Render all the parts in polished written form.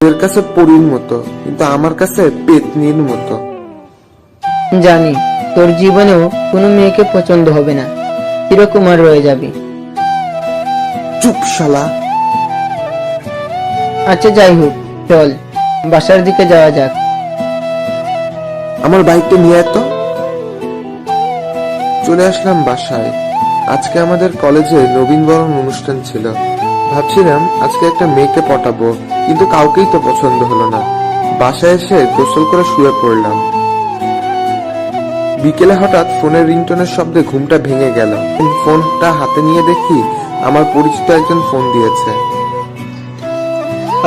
এর কাছে পরীর মতো, কিন্তু আমার কাছে পেতনির মতো। জানি তোর জীবনেও কোনো মেয়েকে পছন্দ হবে না, চিরকুমার রয়ে যাবি। চুপ শালা। আচ্ছা যাই হোক, চল বাসার দিকে যাওয়া যাক। আমার বাইকটা নিয়ে এত। চলে আসলাম বাসায়। আজকে আমাদের কলেজে নবীনবরণ অনুষ্ঠান ছিল। ভাবছিলাম আজকে একটা মেয়েকে পটাবো, কিন্তু কাউকেই তো পছন্দ হলো না। বাসায় এসে গোসল করে শুয়ে পড়লাম। বিকেলে হঠাৎ ফোনের রিংটোনের শব্দে ঘুমটা ভেঙে গেল। ফোনটা হাতে নিয়ে দেখি আমার পরিচিত একজন ফোন দিয়েছে।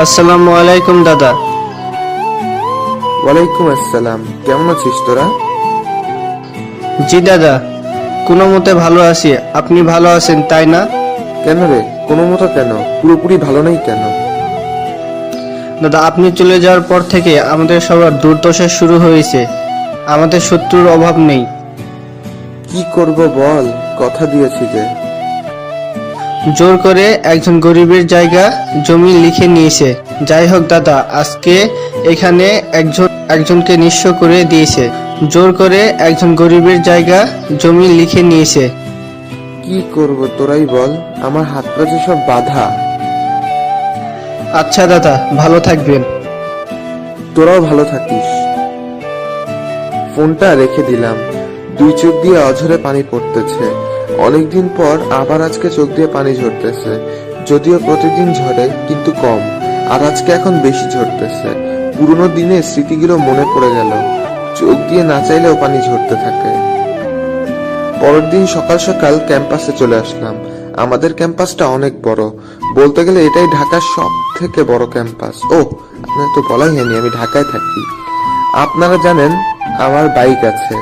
আসসালামু আলাইকুম দাদা। ওয়ালাইকুম আসসালাম। কেমন আছিস তোরা? জি দাদা, কোনো মতে ভালো আছি। আপনি ভালো আছেন তাই না? কেন রে, কোনো মতো কেন? পুরোপুরি ভালো নেই কেন? দাদা, আপনি চলে যাওয়ার পর থেকে আমাদের সবার দুর্দশা শুরু হয়েছে। আমাদের শত্রুর অভাব নেই। কি করব বল, কথা দিয়েছি যে। জোর করে একজন গরিবের জায়গা জমি লিখে নিয়েছে। যাই হোক দাদা, আজকে এখানে একজনকে নিঃস্ব করে দিয়েছে। জোর করে একজন গরিবের জায়গা জমি লিখে নিয়েছে। কি করব তোরাই বল, আমার হাত পা যে সব বাধা। আচ্ছা দাদা, ভালো থাকবেন। তোরাও ভালো থাকিস। ফোনটা রেখে দিলাম। দুই চোখ দিয়ে অঝরে পানি পড়তেছে। অনেকদিন পর আবার আজকে চোখ দিয়ে পানি ঝরতেছে। যদিও প্রতিদিন ঝরে, কিন্তু কম। আর আজকে এখন বেশি ঝরতেছে। পুরোনো দিনের স্মৃতিগুলো মনে পড়ে গেল। চোখ দিয়ে না চাইলেও পানি ঝরতে থাকে। পরের দিন সকাল সকাল ক্যাম্পাসে চলে আসলাম। আমাদের ক্যাম্পাসটা অনেক বড়। বলতে গেলে এটাই ঢাকার সব থেকে বড় ক্যাম্পাস। ও, আপনার তো বলাই হয়নি আমি ঢাকায় থাকি। আপনারা জানেন আমার বাইক আছে।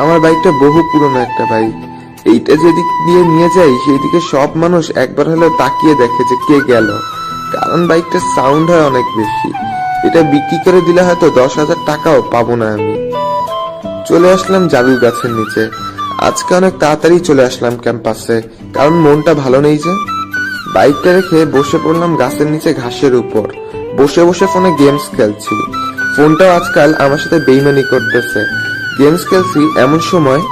আমার বাইকটা বহু পুরনো একটা বাইক। এইটা যেদিক দিয়ে নিয়ে যাই সেই দিকে সব মানুষ একবার হলেও তাকিয়ে দেখে যে কে গেল, কারণ বাইকটার সাউন্ড হয় অনেক বেশি। এটা বিক্রি করে দিলে হয়তো 10,000 টাকাও পাবো না আমি। চলে আসলাম জাদুর গাছের নিচে। আজকে অনেক তাড়াতাড়ি চলে আসলাম ক্যাম্পাসে, কারণ মনটা ভালো নেই যে। বাইকটা রেখে বসে পড়লাম গাছের নিচে ঘাসের উপর। বসে বসে ফোনে গেমস খেলছি। ফোনটাও আজকাল আমার সাথে বেইমানি করতেছে। গেমস খেলছি এমন সময়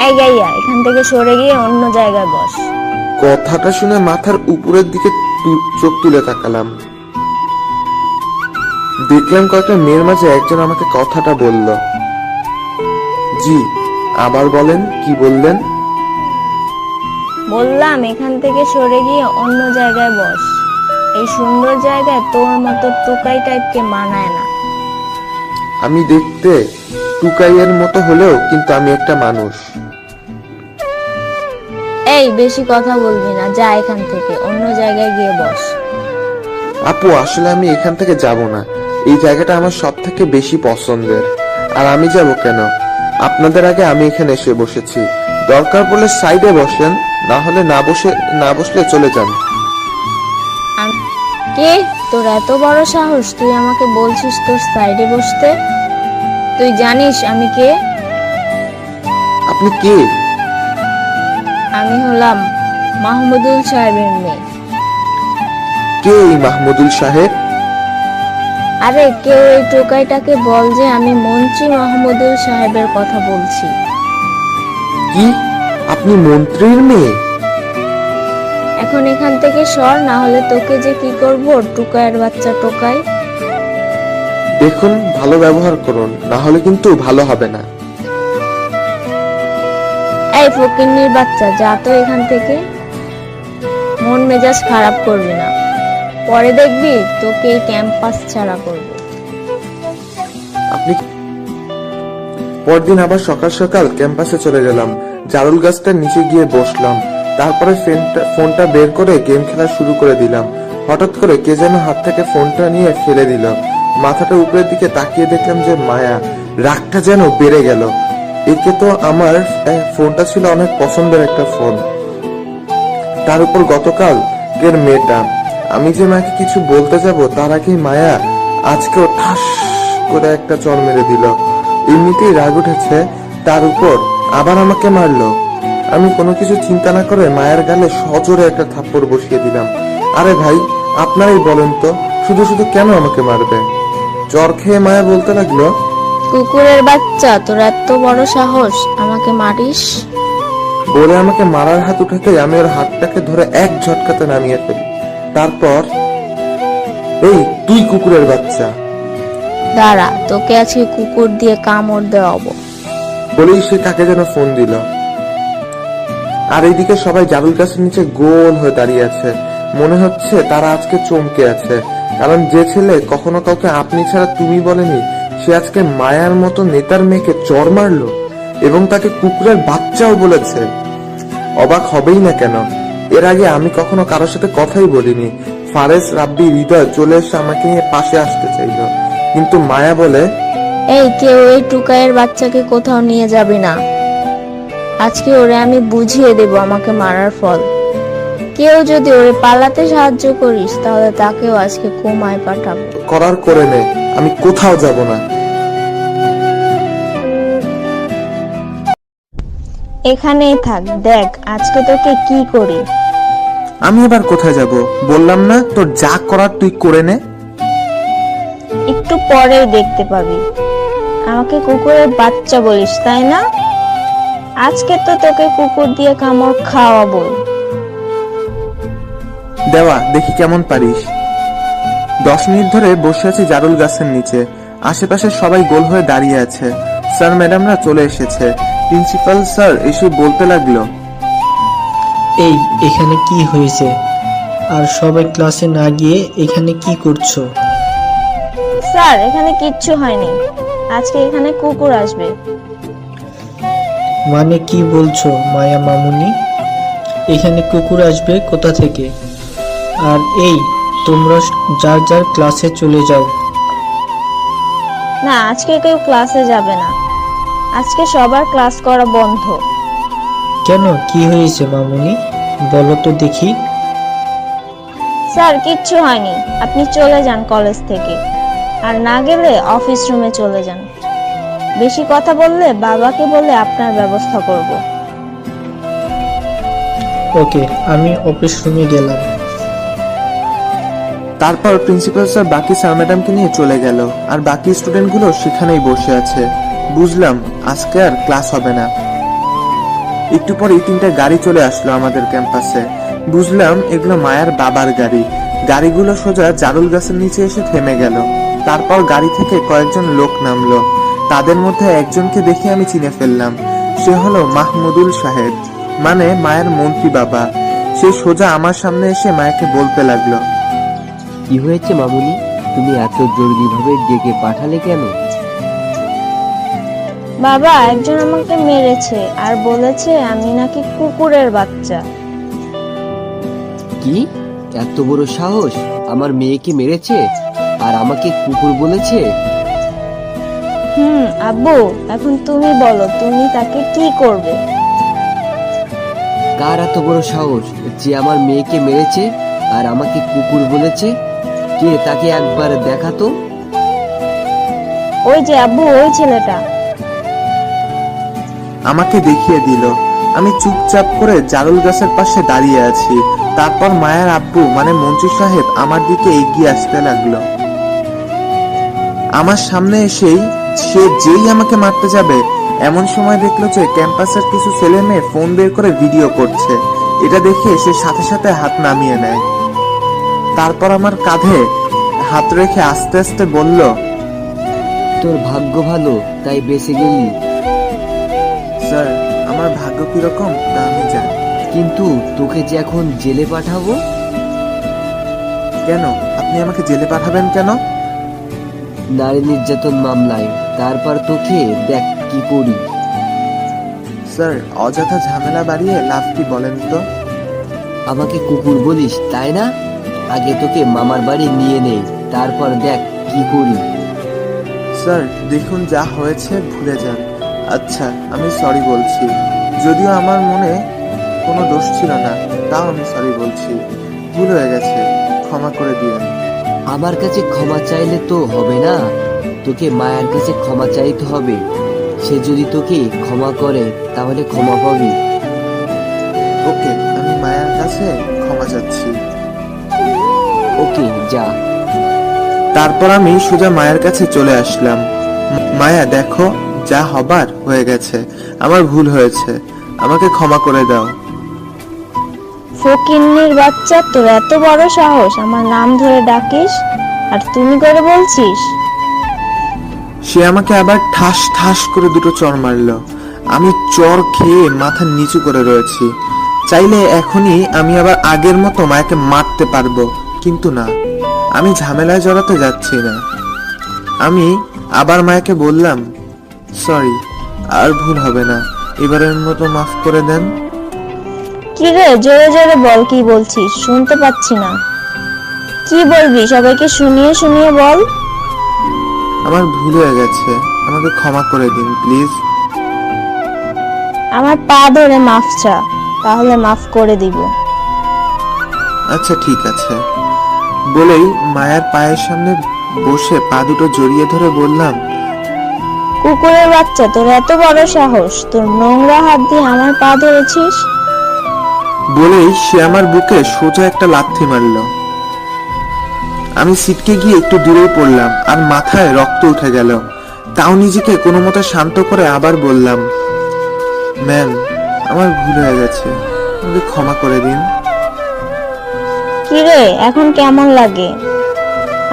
এই গাইয়া, এখান থেকে সরে গিয়ে অন্য জায়গায় বস। কথাটা শুনে মাথার উপরের দিকে চোখ তুলে তাকালাম। দেখলাম কয়েকটা মেয়ের মাঝে একজন আমাকে কথাটা বলল। জি, আবার বলেন, কি বললেন? বললাম এখান থেকে সরে গিয়ে অন্য জায়গায় বস। এই সুন্দর জায়গায় তোর মতো টুকাই টাইপকে মানায় না। আমি দেখতে টুকাইয়ের মতো হলেও কিন্তু আমি একটা মানুষ। এই বেশি কথা বলবি না, যা এখান থেকে অন্য জায়গায় গিয়ে বস। আপু, আসলে আমি এখান থেকে যাব না। এই জায়গাটা আমার সব থেকে বেশি পছন্দের। আর আমি যাব কেন? আপনাদের আগে আমি এখানে এসে বসেছি। দরকার পড়লে সাইডে বসেন, না হলে না বসলে চলে যান। কে তোর এত বড় সাহস, তুই আমাকে বলছিস তোর সাইডে বসতে? তুই জানিস আমি কে? আপনি কে? আমি হলাম মাহমুদুল সাহেবের মেয়ে। কে এই মাহমুদুল সাহেব? আরে কেউ এই টোকাইটাকে বল যে আমি মন্ত্রী মাহমুদুল সাহেবের কথা বলছি। কি? আপনি মন্ত্রীর মেয়ে? এখন এখান থেকে সর, না হলে তোকে যে কি করব, টুকাইয়ের বাচ্চা টোকাই। দেখুন, ভালো ব্যবহার করুন, না হলে কিন্তু ভালো হবে না। এই ফকিন্নির বাচ্চা, যা তো এখান থেকে। মন মেজাজ খারাপ করবি না, পরে দেখবি তোকে এই ক্যাম্পাস ছাড়া করব। আপনি পরদিন আবার সকাল সকাল ক্যাম্পাসে চলে গেলাম। জারুল গাছটার নিচে গিয়ে বসলাম। তারপরে ফোনটা বের করে গেম খেলা শুরু করে দিলাম। হঠাৎ করে কে যেন হাত থেকে ফোনটা নিয়ে ফেলে দিল। মাথাটা উপরের দিকে তাকিয়ে দেখলাম যে মায়া। রাগটা যেন বেড়ে গেল। একে তো আমার ফোনটা ছিল অনেক পছন্দের একটা ফোন, তার উপর গতকাল এর মেয়েটা। আমি যে মাকে কিছু বলতে যাব তার আগেই মায়া আজকেও ঠাস করে একটা চড় মেরে দিল। এমনিতেই রাগ উঠেছে, তার উপর আবার আমাকে মারলো। আমি কোনো কিছু চিন্তা না করে মায়ের গালে সজোরে একটা থাপ্পড় বসিয়ে দিলাম। আরে ভাই, আপনারাই বলেন তো, শুধু শুধু কেন আমাকে মারবে? চর খেয়ে মায়া বলতে লাগলো, কুকুরের বাচ্চা, তোর এত বড় সাহস আমাকে মারিস? বলে আমাকে মারার হাত উঠাতে আমি ওর হাতটাকে ধরে এক ঝটকাতে নামিয়ে ফেলি। তারপর, এই তুই কুকুরের বাচ্চা দাঁড়া, তোকে আজকে কুকুর দিয়ে কামড় দেওয়াবো। বলেই সে কাকে যেন ফোন দিল। আর এইদিকে সবাই জারুল গাছের নিচে গোল হয়ে দাঁড়িয়ে আছে। মনে হচ্ছে তারা আজকে চমকে আছে, কারণ যে ছেলে কখনো কাউকে আপনি ছাড়া তুমি বলেনি, সে আজকে মায়ার মতো নেতার মেয়েকে চর মারলো এবং তাকে কুকুরের বাচ্চাও বলেছে। অবাক হবেই না কেন, এর আগে আমি কখনো কারোর সাথে কথাই বলিনি। ফারেস, রাব্বি, হৃদয় চলে এসে আমাকে নিয়ে পাশে আসতে চাইলো, কিন্তু মায়া বলে, এই কেউ এই টুকাইয়ের বাচ্চাকে কোথাও নিয়ে যাবে না। আজকে ওরে আমি বুঝিয়ে দেব আমাকে মারার ফল। কেউ যদি ওরে পালাতে সাহায্য করিস তাহলে তাকেও আজকে কোমায় পাঠাবো। করার করে নে, আমি কোথাও যাব না। এখানেই থাক, দেখ আজকে তোকে কি করি। আমি এবার কোথায় যাব? বললাম না তোর যা করার তুই করে নে। একটু পরেই দেখতে পাবি। আমাকে কুকুরের বাচ্চা বলিস তাই না? আজকে তো তোকে কুকুর দিয়ে কামড় খাওয়াবো। দেওয়া, দেখি কেমন পারিস। 10 মিনিট ধরে বসে আছি জারুল গাছের নিচে। আশেপাশে সবাই গোল হয়ে দাঁড়িয়ে আছে। স্যার ম্যাডামরা চলে এসেছে। প্রিন্সিপাল স্যার এসে বলতে লাগলো, এই এখানে কি হয়েছে? আর সবাই ক্লাসে না গিয়ে এখানে কি করছো? স্যার, এখানে কিচ্ছু হয়নি। আজকে এখানে কুকুর আসবে। মানে কি বলছো মায়া মামুনি? এখানে কুকুর আসবে কোথা থেকে? আর এই, তোমরা যার যার ক্লাসে চলে যাও। না, আজকে কেউ ক্লাসে যাবে না। আজকে সবার ক্লাস করা বন্ধ। কেন, কি হয়েছে মামুনি? বলো তো দেখি। স্যার, কিচ্ছু হয়নি। আপনি চলে যান কলেজ থেকে। আর না গেলে অফিস রুমে চলে যান। বেশি কথা বললে বাবাকে বলে আপনার ব্যবস্থা করব। ওকে, আমি অফিস রুমে গেলাম। তারপর প্রিন্সিপাল স্যার বাকি স্যার ম্যাডামকে নিয়ে চলে গেল, আর বাকি স্টুডেন্টগুলো সেখানেই বসে আছে। বুঝলাম আজকে আর ক্লাস হবে না। একটু পরে 3টা গাড়ি চলে আসলো আমাদের ক্যাম্পাসে। বুঝলাম এগুলো মায়ার বাবার গাড়ি। গাড়িগুলো সোজা জারুল গাছের নিচে এসে থেমে গেল। তারপর গাড়ি থেকে কয়েকজন লোক নামলো। তাদের মধ্যে একজনকে দেখে আমি চিনে ফেললাম। সে হলো মাহমুদুল সাহেব, মানে মায়ের মন্ত্রী বাবা। সে সোজা আমার সামনে এসে মায়াকে বলতে লাগলো, কি হয়েছে মামুনি? তুমি এত জরুরিভাবে ডেকে পাঠালে কেন? বাবা, একজন আমাকে মেরেছে আর বলেছে আমি নাকি কুকুরের বাচ্চা। কি? এত বড় সাহস? আমার মেয়েকে মেরেছে আর আমাকে কুকুর বলেছে? আব্বু, এখন তুমি বলো তুমি তাকে কি করবে? কার এত বড় সাহস যে আমার মেয়েকে মেরেছে আর আমাকে কুকুর বলেছে? কে, তাকে একবার দেখাতো। ওই যে আব্বু, ওই ছেলেটা। আমাকে দেখিয়ে দিল। আমি চুপচাপ করে জারুল গাছের পাশে দাঁড়িয়ে আছি। তারপর মায়ের আব্বু মানে মন্ত্রী সাহেব আমার দিকে এগিয়ে আসতে লাগলো। আমার সামনে এসেই সে যেই আমাকে মারতে যাবে, এমন সময় দেখলো যে ক্যাম্পাসের কিছু ছেলে মেয়ে ফোন বের করে ভিডিও করছে। এটা দেখে সে সাথে সাথে হাত নামিয়ে নেয়। তারপর আমার কাঁধে হাত রেখে আস্তে আস্তে বলল, তোর ভাগ্য ভালো তাই বেঁচে গেলি। স্যার, আমার ভাগ্য কিরকম তা আমি জানি। কিন্তু তোকে যে এখন জেলে পাঠাবো। কেন? আপনি আমাকে জেলে পাঠাবেন কেন? নারী নির্যাতন মামলায়। তারপর তোকে দেখ কি করি। স্যার, অযথা ঝামেলা বাড়িয়ে লাভ কি বলেন তো? আমাকে কুকুর বলিস তাই না? আগে তোকে মামার বাড়ি নিয়ে নেই, তারপর দেখ কি করি। স্যার, দেখুন যা হয়েছে ভুলে যান। আচ্ছা, আমি সরি বলছি। যদিও আমার মনে কোনো দোষ ছিল না, তাও আমি সরি বলছি। ভুল হয়ে গেছে, ক্ষমা করে দিয়েন। আমার কাছে ক্ষমা চাইলে তো হবে না, তোকে মায়ের কাছে ক্ষমা চাইতে হবে। সে যদি তোকে ক্ষমা করে তাহলে ক্ষমা পাবি। ওকে, আমি মায়ের কাছে ক্ষমা চাচ্ছি। ওকে, যা। তারপর আমি সোজা মায়ের কাছে চলে আসলাম। মায়া, দেখো, যা হবার হয়ে গেছে, আমার ভুল হয়েছে, আমাকে ক্ষমা করে দাও। ফকিন্নির বাচ্চা, তোর এত বড় সাহস আমার নাম ধরে ডাকিস আর তুমি করে বলছিস? সে আমাকে আবার ঠাস ঠাস করে দুটো চড় মারলো। আমি চড় খেয়ে মাথা নিচু করে রয়েছি। চাইলে এখনই আমি আবার আগের মতো মায়াকে মারতে পারবো, কিন্তু না, আমি ঝামেলায় জড়াতে যাচ্ছি না। আমি আবার মায়াকে বললাম, সরি, আর ভুল হবে না, এবারের মতো মাফ করে দেন। কি রে, জোরে জোরে বল, কি বলছিস? শুনতে পাচ্ছি না। কি বলবি সবাইকে শুনিয়ে শুনিয়ে বল। আমার ভুল হয়ে গেছে, আমাকে ক্ষমা করে দিন প্লিজ। আমার পা ধরে মাফ চা, তাহলে মাফ করে দিব। আচ্ছা ঠিক আছে, বলেই মায়ের পায়ের সামনে বসে পা দুটো জড়িয়ে ধরে বললাম, কুকুরের বাচ্চা, তোর এত বড় সাহস, তোর নোংরা হাত দিয়ে আমার পা ধরেছিস? বলেই সে আমার বুকে সোজা একটা লাথি মারলো। আমি ছিটকে গিয়ে একটু দূরে পড়লাম আর মাথায় রক্ত উঠে গেল। তাও নিজেকে কোনো মতো শান্ত করে আবার বললাম, ম্যাম, আমার ভুল হয়ে গেছে, আমাকে ক্ষমা করে দিন। কি রে, এখন কেমন লাগে?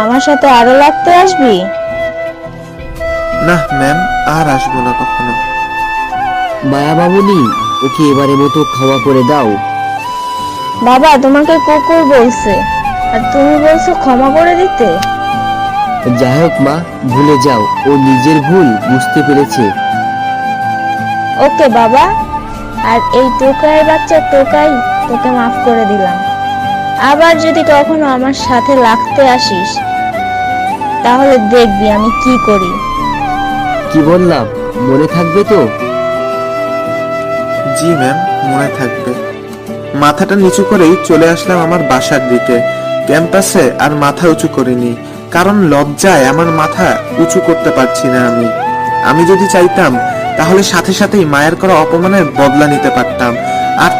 আমার সাথে আরো লাগতে আসবি? না ম্যাম, আর আসবো না কখনো। মায়া মামুনি, ওকে এবারের মতো ক্ষমা করে দাও। বাবা তোমাকে কুকুর বলছে আর তুমি বলছো ক্ষমা করে দিতে? যাই হোক মা, ভুলে যাও, ও নিজের ভুল বুঝতে পেরেছে। ওকে বাবা, আর এই টোকাইয়ের বাচ্চা টোকাই, তোকে মাফ করে দিলাম। আবার যদি কখনো আমার সাথে লাগতে আসিস তাহলে দেখবি আমি কি করি। কি বললাম মনে থাকবে তো? জি ম্যাম, মনে থাকবে। মাথাটা নিচু করেই চলে আসলাম আমার বাসার দিকে। ক্যাম্পাসে আর মাথা উঁচু করিনি, কারণ লজ্জায় আমার মাথা উঁচু করতে পারছি না। আমি যদি চাইতাম তাহলে সাথে সাথেই মায়ের করা অপমানের বদলা নিতে পারতাম। আর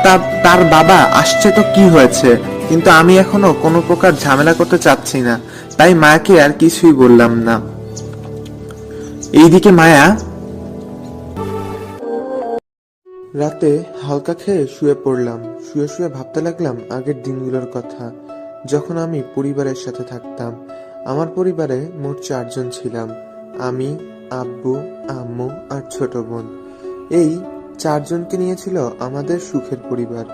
তার বাবা আসছে তো কি হয়েছে, কিন্তু আমি এখনো কোনো প্রকার ঝামেলা করতে চাচ্ছি না, তাই মায়াকে আর কিছুই বললাম না। এইদিকে মায়া রাতে হালকা খেয়ে শুয়ে পড়লাম। শুয়ে শুয়ে ভাবতে লাগলাম আগের দিনগুলোর কথা, যখন আমি পরিবারের সাথে থাকতাম। আমার পরিবারে মোট 4 জন ছিলাম, আমি, আব্বু, আম্মু আর ছোট বোন। এই 4 জনকে নিয়েছিল আমাদের সুখের পরিবার।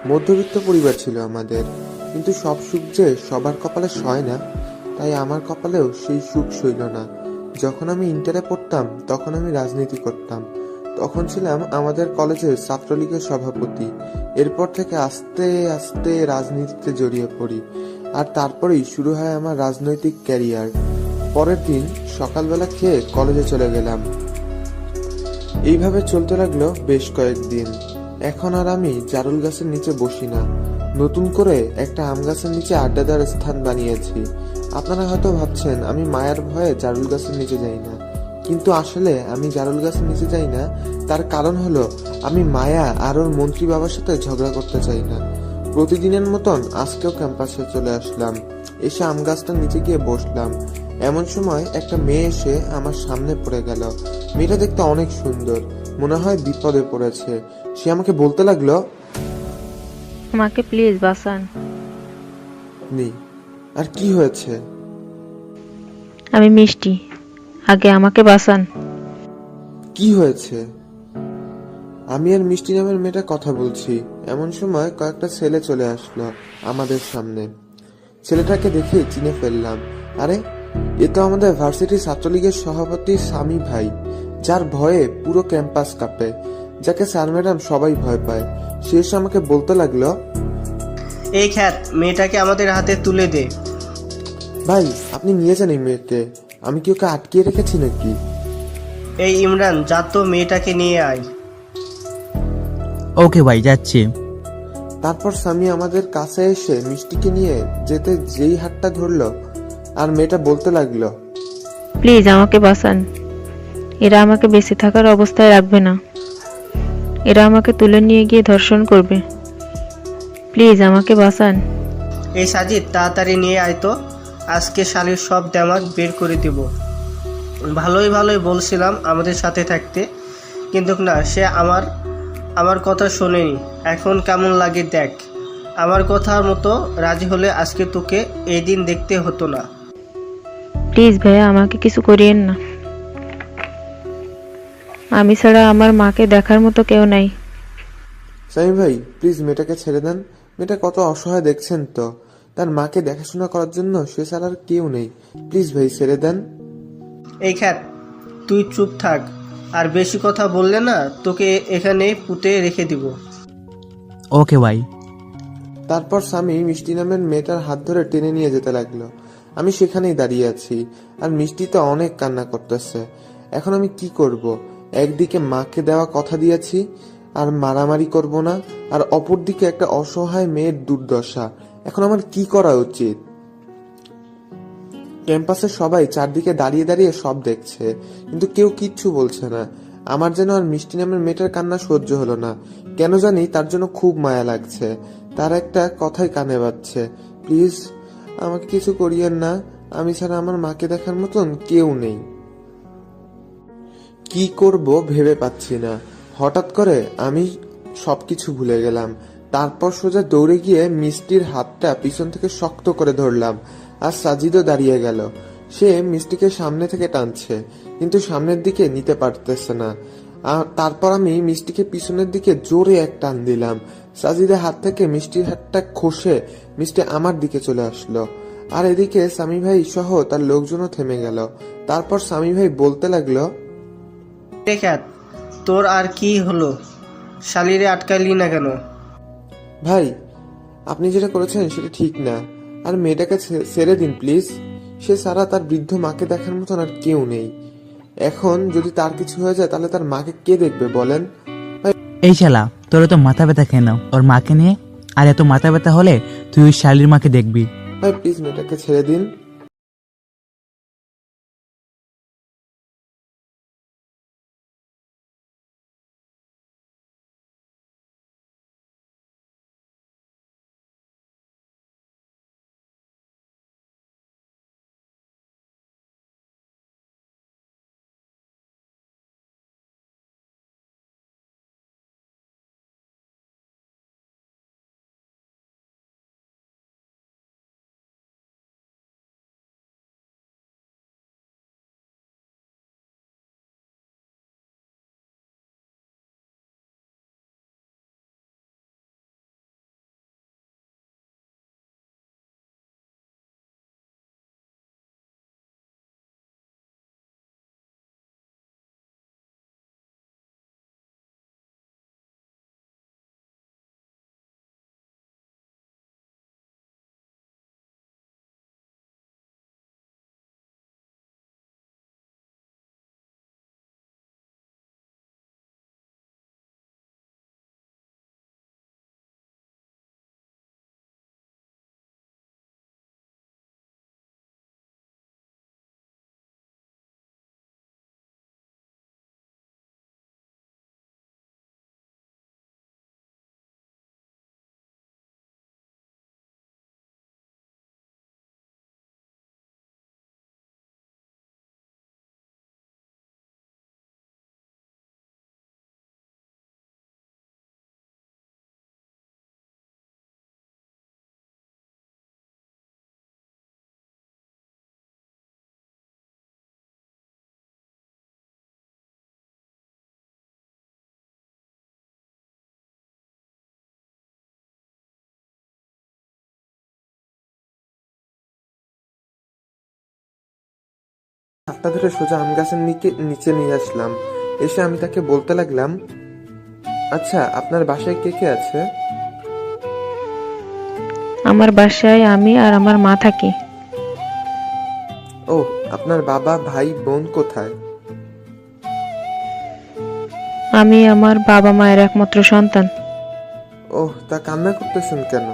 মধ্যবিত্ত পরিবার ছিল আমাদের, কিন্তু সব সুখ যে সবার কপালে সয় না, তাই আমার কপালেও সেই সুখ সইল না। যখন আমি ইন্টারে পড়তাম তখন আমি রাজনীতি করতাম। তখন ছিলাম আমাদের কলেজের ছাত্রলীগের সভাপতি। এরপর থেকে আস্তে আস্তে রাজনীতিতে জড়িয়ে পড়ি, আর তারপরেই শুরু হয় আমার রাজনৈতিক ক্যারিয়ার। পরের দিন সকালবেলা খেয়ে কলেজে চলে গেলাম। এইভাবে চলতে লাগলো বেশ কয়েকদিন। এখন আর আমি জারুল গাছের নিচে বসি না, নতুন করে একটা আম গাছের নিচে আড্ডা দেওয়ার স্থান বানিয়েছি। আপনারা হয়তো ভাবছেন আমি মায়ার ভয়ে জারুল গাছের নিচে যাই না, কিন্তু আসলে আমি জারুল গাছের নিচে যাই না, তার কারণ হলো আমি মায়া আর ওর মন্ত্রী বাবার সাথে ঝগড়া করতে চাই না। প্রতিদিনের মতন আজকেও ক্যাম্পাসে চলে আসলাম, এসে আম গাছটার নিচে গিয়ে বসলাম। এমন সময় একটা মেয়ে এসে আমার সামনে পড়ে গেল। মেয়েটা দেখতে অনেক সুন্দর, মনে হয় বিপদে পড়েছে। সে আমাকে বলতে লাগলো, আমাকে প্লিজ বাঁচান। নেই। আর কি হয়েছে? আমি মিষ্টি, আগে আমাকে বাঁচান। কি হয়েছে? আমি আর মিষ্টি নামের মেয়েটা কথা বলছি, এমন সময় কয়েকটা ছেলে চলে আসলো আমাদের সামনে। ছেলেটাকে দেখে চিনে ফেললাম। আরে, এ তো আমাদের ভার্সিটি ছাত্রলীগের সভাপতি সামি ভাই, যার ভয়ে পুরো ক্যাম্পাস কাঁপে, যাকে স্যার ম্যাডাম সবাই ভয় পায়। সে এসে আমাকে বলতে লাগলো, এই খ্যাত, মেয়েটাকে আমাদের হাতে তুলে দে। ভাই, আপনি নিয়ে যান এই মেয়েকে, আমি কি ওকে আটকিয়ে রেখেছি নাকি? এই ইমরান, যা তো মেয়েটাকে নিয়ে আয়। ওকে ভাই, যাচ্ছি। তারপর স্বামী আমাদের কাছে এসে মিষ্টিকে নিয়ে যেতে যেই হাতটা ধরলো, আর মেয়েটা বলতে লাগলো, প্লিজ আমাকে বাঁচান। এরা আমাকে বেঁচে থাকার অবস্থায় রাখবে না, এরা আমাকে তুলে নিয়ে গিয়ে ধর্ষণ করবে। প্লিজ আমাকে বাঁচান। এই সাজিদ, তাড়াতাড়ি নিয়ে আয় তো। আজকে শালির সব ড্যামাক বের করে দেব। ভালোই ভালোই বলছিলাম আমাদের সাথে থাকতে, কিন্তু না, সে আমার কথা শোনেনি। এখন কেমন লাগে দেখ। আমার কথার মতো রাজি হলে আজকে তোকে এই দিন দেখতে হতো না। প্লিজ ভাইয়া, আমাকে কিছু করিয়েন না। আমি ছাড়া আমার মাকে দেখার মতো কেউ নাই। সামি ভাই প্লিজ মেয়েটাকে ছেড়ে দেন। মেয়েটা কত অসহায় দেখছেন তো, তার মাকে দেখাশোনা করার জন্য সে ছাড়া আর কেউ নেই। প্লিজ ভাই ছেড়ে দেন। এই খ্যাত, তুই চুপ থাক, আর বেশি কথা বললে না তোকে এখানে পুঁতে রেখে দিব। ওকে ভাই। তারপর স্বামী মিষ্টি নামের মেয়েটার হাত ধরে টেনে নিয়ে যেতে লাগলো। আমি সেখানেই দাঁড়িয়ে আছি, আর মিষ্টি তো অনেক কান্না করতেছে। এখন আমি কি করব? একদিকে মাকে দেওয়া কথা দিয়েছি আর মারামারি করব না, আর অপরদিকে একটা অসহায় মেয়ের দুর্দশা। এখন আমার কি করা উচিত? ক্যাম্পাসে সবাই চারদিকে দাঁড়িয়ে দাঁড়িয়ে সব দেখছে, কিন্তু কেউ কিচ্ছু বলছে না। আমার যেন আর মিষ্টি নামের মেয়েটার কান্না সহ্য হলো না। কেন জানি তার জন্য খুব মায়া লাগছে। তার একটা কথাই কানে বাজছে, প্লিজ আমাকে কিছু করিয়েন না, আমি ছাড়া আমার মাকে দেখার মতন কেউ নেই। কি করব ভেবে পাচ্ছি না। হঠাৎ করে আমি সবকিছু ভুলে গেলাম। তারপর সোজা দৌড়ে গিয়ে মিষ্টির হাতটা পিছন থেকে শক্ত করে ধরলাম, আর সাজিদও দাঁড়িয়ে গেল। সে মিষ্টিকে সামনে থেকে টানছে, কিন্তু সামনের দিকে নিতে পারতেছে না। তারপর আমি মিষ্টিকে পিছনের দিকে জোরে এক টান দিলাম। সাজিদের হাত থেকে মিষ্টির হাতটা খসে মিষ্টি আমার দিকে চলে আসলো। আর এদিকে সামি ভাই সহ তার লোকজনও থেমে গেল। তারপর সামি ভাই বলতে লাগলো, এই খ্যাত, তোর আর কি হলো? শালিরে আটকালি না কেন? ভাই আপনি যেটা করেছেন সেটা ঠিক না, আর মেয়েটাকে ছেড়ে দিন প্লিজ। সে সারা তার বৃদ্ধ মাকে দেখার মতন আর কেউ নেই। এখন যদি তার কিছু হয়ে যায় তাহলে তার মাকে কে দেখবে বলেন? এই শালা, তোর তো মাথা ব্যথা কেন ওর মাকে নিয়ে? আর এত মাথা ব্যথা হলে তুই ওই শালির মাকে দেখবি। ভাই প্লিজ মেয়েটাকে ছেড়ে দিন। হাতটা ধরে সোজা আম গাছের নিচে নিয়ে আসলাম। এসে আমি তাকে বলতে লাগলাম, আচ্ছা আপনার বাসায় কে কে আছে? আমার বাসায় আমি আর আমার মা থাকি। ও, আপনার বাবা ভাই বোন কোথায়? আমি আমার বাবা মায়ের একমাত্র সন্তান। ওহ, তা কান্না করতেছেন কেন?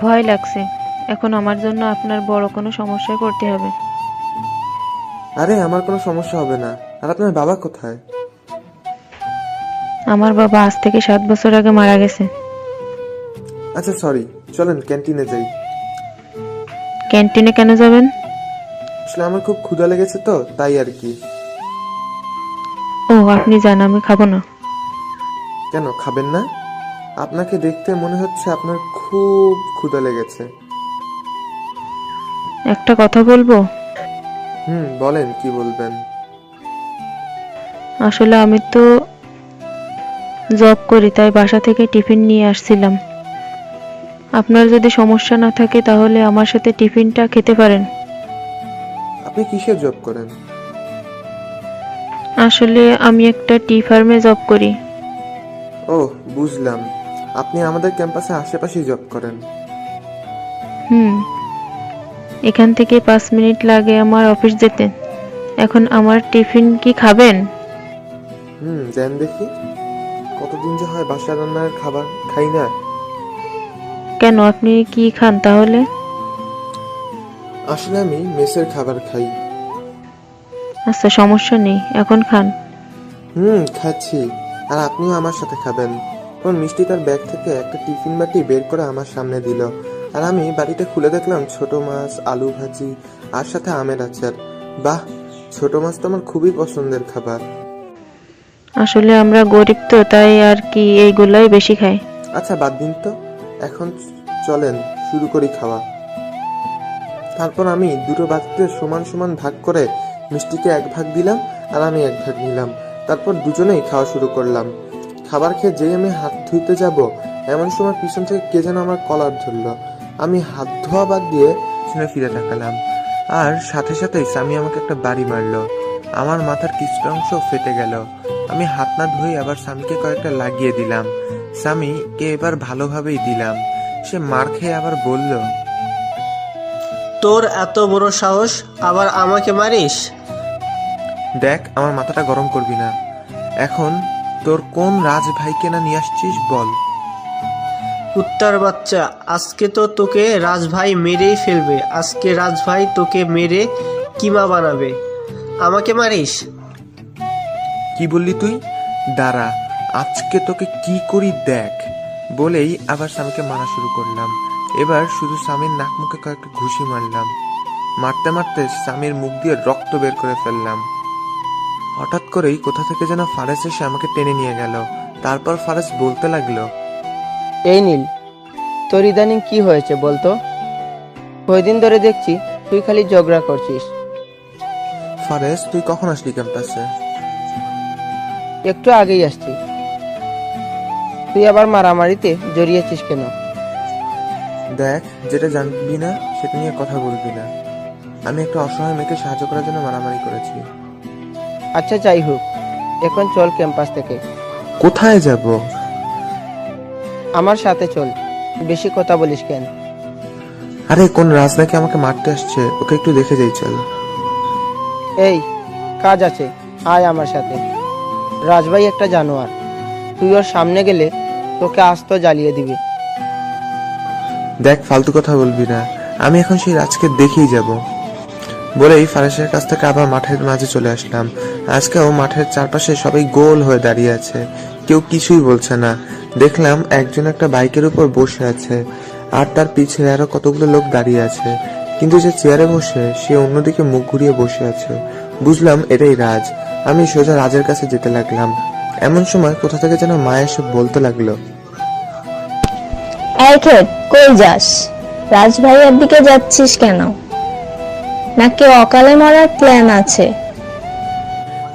ভয় লাগছে, এখন আমার জন্য আপনার বড় কোনো সমস্যায় পড়তে হবে। আরে আমার কোনো সমস্যা হবে না। আর আপনার বাবা কোথায়? আমার বাবা আজ থেকে 7 বছর আগে মারা গেছে। আচ্ছা সরি, চলেন ক্যান্টিনে যাই। ক্যান্টিনে কেন যাবেন? আসলে আমার খুব ক্ষুধা লেগেছে তো, তাই আর কি। ও, আপনি যান, আমি খাবো না। কেন খাবেন না? আপনাকে দেখতে মনে হচ্ছে আপনার খুব ক্ষুধা লেগেছে। একটা কথা বলবো? বলেন, কি বলবেন? আসলে আমি তো জব করি, তাই বাসা থেকে টিফিন নিয়ে আসছিলাম। আপনার যদি সমস্যা না থাকে তাহলে আমার সাথে টিফিনটা খেতে পারেন। আপনি কিসের জব করেন? আসলে আমি একটা টি ফার্মে জব করি। ও, বুঝলাম। আপনি আমাদের ক্যাম্পাসে আশেপাশেই জব করেন। এখান থেকে 5 মিনিট লাগে আমার অফিস যেতে। এখন আমার টিফিন কি খাবেন? দেন দেখি। কতদিন যে হয় বাসা রান্নার খাবার খাই না। কেন, আপনি কি খান তাহলে? আসলে আমি মেসের খাবার খাই। আচ্ছা, সমস্যা নেই, এখন খান। খাচ্ছি। আর আপনিও আমার সাথে খাবেন। তখন মিষ্টি তার ব্যাগ থেকে একটা টিফিন বাটি বের করে আমার সামনে দিল। আর আমি বাটিটা খুলে দেখলাম ছোট মাছ, আলু ভাজি আর সাথে আমের আচার। বাহ, ছোট মাছ তো আমার খুবই পছন্দের খাবার। আসলে আমরা গরিব তো, তাই আর কি এইগুলাই বেশি খাই। আচ্ছা, বাদ দিন তো। এখন চলেন শুরু করি খাওয়া। তারপর আমি দুটো বাটিতে সমান সমান ভাগ করে মিষ্টিকে 1 ভাগ দিলাম আর আমি 1 ভাগ নিলাম। তারপর দুজনেই খাওয়া শুরু করলাম। খাবার খেয়ে যেই আমি হাত ধুইতে যাব, এমন সময় পিছন থেকে কে যেন আমার কলার ধরলো। আমি হাত ধোয়া বাদ দিয়ে পিছনে ফিরে তাকালাম, আর সাথে সাথেই স্বামী আমাকে একটা বাড়ি মারলো। আমার মাথার কিছুটা অংশ ফেটে গেল। আমি হাত না ধুয়ে আবার স্বামীকে কয়েকটা লাগিয়ে দিলাম। স্বামীকে এবার ভালোভাবেই দিলাম। সে মার খেয়ে আবার বলল, তোর এত বড় সাহস, আবার আমাকে মারিস? দেখ, আমার মাথাটা গরম করবি না। এখন তোর কোন রাজ ভাইকে না নিয়ে আসছিস বল। কুত্তার বাচ্চা, আজকে তো তোকে রাজভাই মেরেই ফেলবে। আজকে রাজভাই তোকে মেরে কিমা বানাবে। আমাকে মারিস? কি বললি তুই? দাঁড়া, আজকে তোকে কি করি দেখ। বলেই আবার স্বামীকে মারা শুরু করলাম। এবার শুধু স্বামীর নাক মুখে কয়েকটা ঘুষি মারলাম। মারতে মারতে স্বামীর মুখ দিয়ে রক্ত বের করে ফেললাম। হঠাৎ করেই কোথা থেকে যেন ফারেস এসে আমাকে টেনে নিয়ে গেল। তারপর ফারেস বলতে লাগলো, এই নীল, তোর ইদানিং কি হয়েছে বলতো? কয়দিন ধরে দেখছি তুই খালি ঝগড়া করছিস। ফারেস, তুই কখন আসলি ক্যাম্পাসে? একটু আগেই আসছি। তুই আবার মারামারিতে জড়িয়েছিস কেন? দেখ, যেটা জানবি না সেটা নিয়ে কথা বলবি না। আমি একটা অসহায় মেয়েকে সাহায্য করার জন্য মারামারি করেছি। আচ্ছা, যাই হোক, এখন চল ক্যাম্পাস থেকে। কোথায় যাব? আমার সাথে চল। বেশি কথা বলিস কেন? আরে, কোন রাজ নাকি আমাকে মারতে আসছে, ওকে একটু দেখে যাই, চল। এই, কাজ আছে, আয় আমার সাথে। রাজভাই একটা জানোয়ার, তুই ওর সামনে গেলে তোকে আস্ত জ্বালিয়ে দিবে। দেখ, ফালতু কথা বলবি না। আমি এখন সেই রাজকে দেখেই যাব। বলেই ফারেসের কাছ থেকে আবার মাঠের মাঝে চলে আসলাম। আজকেও মাঠের চারপাশে সবাই গোল হয়ে দাঁড়িয়ে আছে, কেউ কিছুই বলছে না। দেখলাম একজন একটা বাইকের উপর বসে আছে, আর তার পিছে আরো কতগুলো লোক দাঁড়িয়ে আছে। কিন্তু যে চেয়ারে বসে, সে অন্যদিকে মুখ ঘুরিয়ে বসে আছে। বুঝলাম এটাই রাজ। আমি সোজা রাজের কাছে যেতে লাগলাম। এমন সময় কোথা থেকে যেন মা এসে বলতে লাগলো, এই ক্ষেত, কই যাস? রাজ ভাইয়ার দিকে যাচ্ছিস কেন? নাকি অকালে মরার প্ল্যান আছে?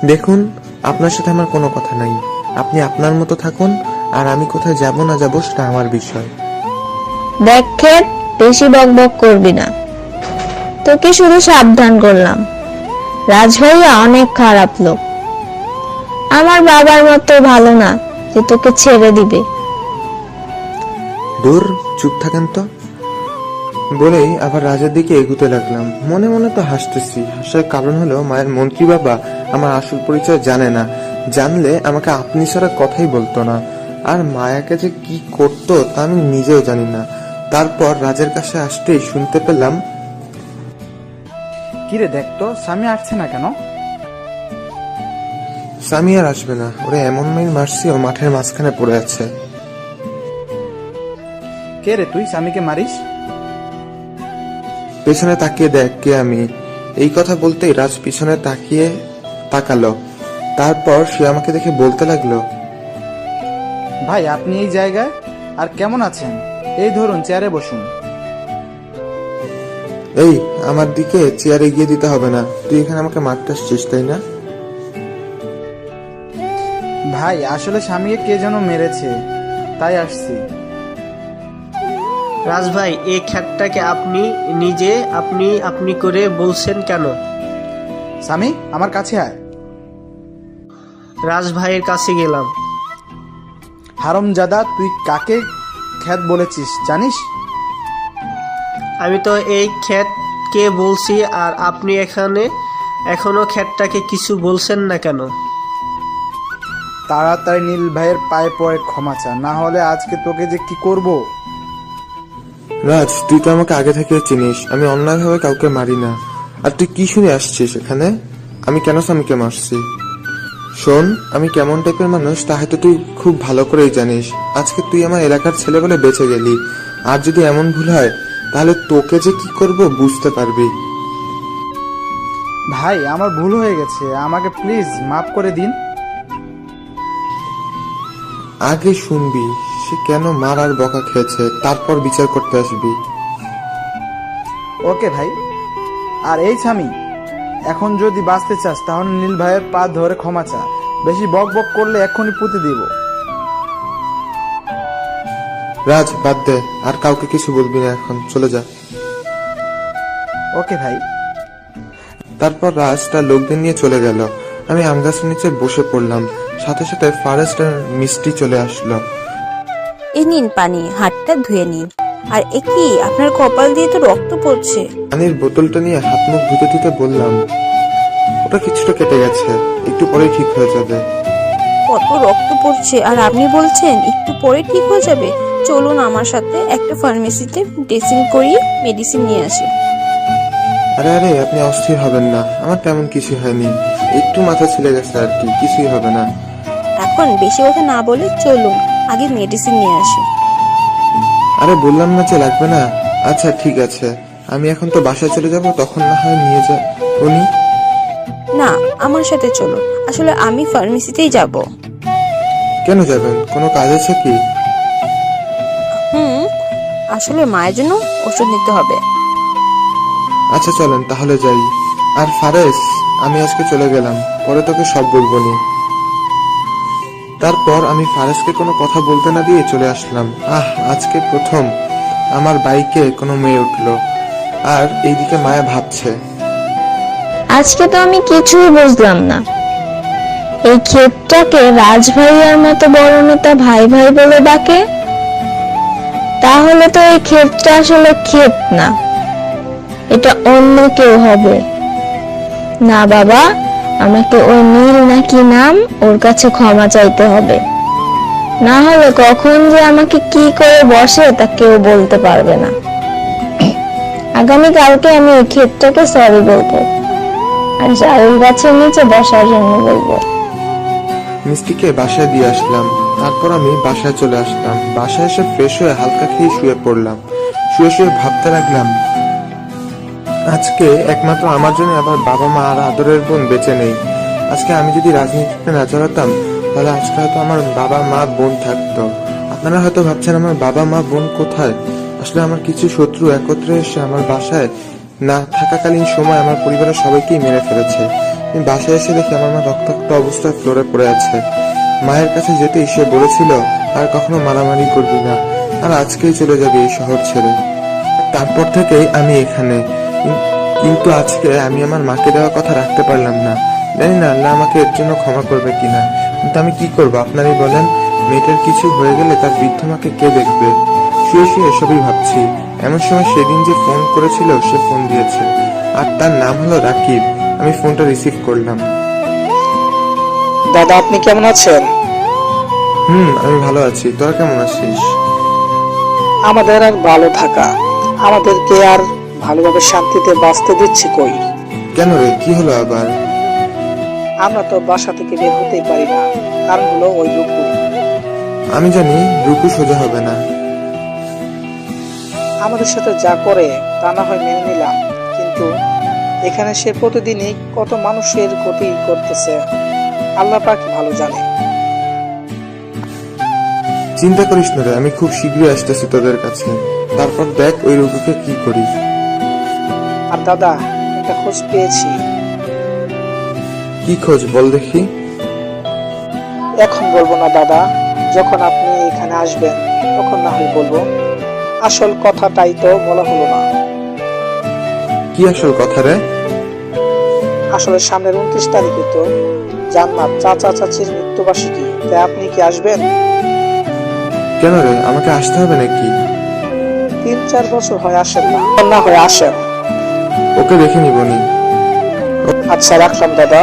দেখুন, আপনার সাথে আমার কোনো কথা নাই। আপনি আপনার মতো থাকুন, আর আমি কোথায় যাব না যাব সেটা আমার বিষয়। দেখ ক্ষেত, বেশি বকবক করবি না। তোকে শুধু সাবধান করলাম। রাজ ভাইয়া অনেক খারাপ লোক। আমার বাবার মতো ভালো না যে তোকে ছেড়ে দিবে। দূর, চুপ থাকেন তো। বলেই আবার রাজের দিকে এগুতে লাগলাম। মনে মনে তো হাসতেছি। হাসার কারণ হলো, মায়ের মন্ত্রী বাবা আমার আসল পরিচয় জানে না। জানলে আমাকে আপনি ছাড়া কথাই বলতো না। আর মায়াকে যে কি করতো তা আমি নিজেও জানি না। তারপর রাজের কাছে আসতেই শুনতে পেলাম, কিরে দেখ তো, স্বামী আসছে না কেন? স্বামী আর আসবে না। ওরে এমন মাইর মারছি, ও মাঠের মাঝখানে পড়ে আছে। কে রে তুই স্বামীকে মারিস? পেছনে তাকিয়ে দেখ কে আমি। এই কথা বলতেই রাজ পিছনে তাকালো। তারপর সে আমাকে দেখে বলতে লাগলো, ভাই আপনি এই জায়গায় আর কেমন আছেন? এই ধরুন চেয়ারে বসুন। এই আমার দিকে চেয়ার এগিয়ে দিতে হবে না, তুই এখানে আমাকে মারতে আসছিস তাই না? ভাই আসলে স্বামীকে কে যেন মেরেছে, তাই আসছি। রাজ ভাই, এই খ্যাতটাকে আপনি নিজে আপনি করে বলছেন কেন? স্বামী আমার কাছে আয়। রাজ ভাইয়ের কাছে গেলাম। হারামজাদা, তুই কাকে খ্যাত বলেছিস জানিস? আমি তো এই খ্যাতকে বলছি, আর আপনি এখনো খ্যাতটাকে কিছু বলছেন না কেন? তাড়াতাড়ি নীল ভাইয়ের পায়ে পড়ে ক্ষমা চা, না হলে আজকে তোকে যে কি করব। রাজ, তুই তো আমাকে আগে থেকে চিনিস, আমি অন্যায়ভাবে কাউকে মারি না। আর তুই কি শুনে আসছিস এখানে? আমি কেন স্বামীকে মারছি? শোন, আমি কেমন টাইপের মানুষ তা হয়তো তুই খুব ভালো করেই জানিস। আজকে তুই আমার এলাকার ছেলে বলে বেঁচে গেলি, আর যদি এমন ভুল হয় তাহলে তোকে যে কি করব বুঝতে পারবি। ভাই আমার ভুল হয়ে গেছে, আমাকে প্লিজ মাফ করে দিন। আগে শুনবি সে কেন মার আর বকা খেয়েছে, তারপর বিচার করতে আসবি। ওকে ভাই। আর এই স্বামী, এখন যদি বাঁচতে চাস তাহলে নীল ভাইয়ের পা ধরে ক্ষমা চা। বেশি বক বক করলে এক্ষুনি পুঁতে দিব। রাজ, বাদ দে, আর কাউকে কিছু বলবি না, এখন চলে যা। ওকে ভাই। তারপর রাজ তার লোকদের নিয়ে চলে গেল। আমি আম গাছের নিচে বসে পড়লাম। সাথে সাথে ফারেস্ট আর মিষ্টি চলে আসলো। এই নিন পানি, হাতটা ধুয়ে নিন। আর এ কি, আপনার কপাল দিয়ে তো রক্ত পড়ছে। পানির বোতলটা নিয়ে হাত মুখ ধুতে ধুতে বললাম, ওটা কিছুটা কেটে গেছে, একটু পরেই ঠিক হয়ে যাবে। কত রক্ত পড়ছে আর আপনি বলছেন একটু পরে ঠিক হয়ে যাবে? চলুন আমার সাথে একটা ফার্মেসিতে ড্রেসিং করিয়ে মেডিসিন নিয়ে আসি। আরে আরে, আপনি অস্থির হবেন না, আমার তেমন কিছু হয়নি, একটু মাথা ছিলে গেছে আর কি, কিছুই হবে না। এখন বেশি কথা না বলে চলুন আগে মেডিসিন নিয়ে আসি। আরে বললাম না যে লাগবে না। আচ্ছা ঠিক আছে, আমি এখন তো বাসায় চলে যাব, তখন না হয় নিয়ে যা উনি। না, আমার সাথে চলুন, আসলে আমি ফার্মেসিতেই যাব। কেন যাবেন, কোনো কাজ আছে কি? আসলে মায়ের জন্য ওষুধ নিতে হবে। আচ্ছা চলেন তাহলে যাই। আর ফারেস, আমি আজকে চলে গেলাম, পরে তোকে সব বলবো নি। তারপর আমি ফারেসকে কোনো কথা বলতে না দিয়ে চলে আসলাম। আজকে প্রথম আমার বাইকে কোনো মেয়ে উঠলো, আর এইদিকে মায়া ভাবছে, আজকে তো আমি কিছুই বুঝলাম না। এই ক্ষেতটাকে রাজভাইয়ার মতো বড় নেতা ভাই ভাই বলে ডাকে, তাহলে তো এই ক্ষেতটা আসলে ক্ষেত না, এটা অন্য কেউ হবে। না বাবা, আমাকে ওই নীল নাকি নাম, ওর কাছে ক্ষমা চাইতে হবে, না হলে কখন যে আমাকে কি করে বসে তা কেউ বলতে পারবে না। আগামীকালকে আমি এই ক্ষেতটাকে সরি বলবো, আর জারুল গাছের নিচে বসার জন্য বলবো। মিষ্টিকে বাসায় দিয়ে আসলাম। তারপর আমি বাসায় চলে আসলাম। বাসায় এসে ফ্রেশ হয়ে হালকা খেয়ে শুয়ে পড়লাম। শুয়ে শুয়ে ভাবতে লাগলাম, আজকে একমাত্র আমার জন্য আবার বাবা মা আর আদরের বোন বেঁচে নেই। আজকে আমি যদি রাজনীতিতে না জড়াতাম তাহলে আজকে হয়তো আমার বাবা মা বোন থাকতো। আপনারা হয়তো ভাবছেন আমার বাবা মা বোন কোথায়। আসলে আমার কিছু শত্রু একত্রে এসে আমার বাসায় না থাকাকালীন সময় আমার পরিবারের সবাইকেই মেরে ফেলেছে। আমি বাসায় এসে দেখি আমার মা রক্তাক্ত অবস্থায় ফ্লোরে পড়ে আছে। মায়ের কাছে যেতেই সে বলেছিল আর কখনো মারামারি করবি না, আর আজকেই চলে যাবে এই শহর ছেড়ে। তারপর থেকেই আমি এখানে। কিন্তু আজকে আমি আমার মাকে দেওয়া কথা রাখতে পারলাম না। জানি না আল্লাহ আমাকে এর জন্য ক্ষমা করবে কিনা, কিন্তু আমি কি করবো আপনারই বলেন। মেয়েটার কিছু হয়ে গেলে তার বৃদ্ধ মাকে কে দেখবে? শুয়ে শুয়ে এসবই ভাবছি। এমন সময় সেদিন যে ফোন করেছিল সে ফোন দিয়েছে, আর তার নাম হলো রাকিব। আমি ফোনটা রিসিভ করলাম। দাদা, আপনি কেমন আছেন? আমি ভালো আছি, তোরা কেমন আছিস? আমাদের আর ভালো থাকা, আমাদেরকে আর ভালোভাবে শান্তিতে বাঁচতে দিচ্ছে কই? কেন রে, কি হলো আবার? আমরা তো বাসা থেকে বের হতেই পারি না, কারণ হলো ওই রূপু। আমি জানি রূপু সোজা হবে না। আমাদের সাথে যা করে তা না হয় মেনে নিলাম, কিন্তু এখানে সে প্রতিদিনই কত মানুষের ক্ষতি করতেছে, আল্লাহ পাক ভালো জানে। চিন্তা করিস না রে, আমি খুব শীঘ্রই আসতেছি তোদের কাছে। তারপর দেখ ওই রুকুকে কি করি। আর দাদা, একটা খোঁজ পেয়েছি। কি খোঁজ বল দেখি। এখন বলবো না দাদা, যখন আপনি এখানে আসবেন তখন না হয় বলবো। আসল কথাটাই তো বলা হলো না। কি আসল কথা রে? আসলে সামনের 29 তারিখে তো জান্নাত চাচা চাচির মৃত্যুবার্ষিকী, তাই আপনি কি আসবেন? কেন রে, আমাকে আসতে হবে নাকি? 3-4 বছর হয় আসেন না, না হয় আসেন। ওকে দেখে নিবনি। আচ্ছা, রাখলাম দাদা।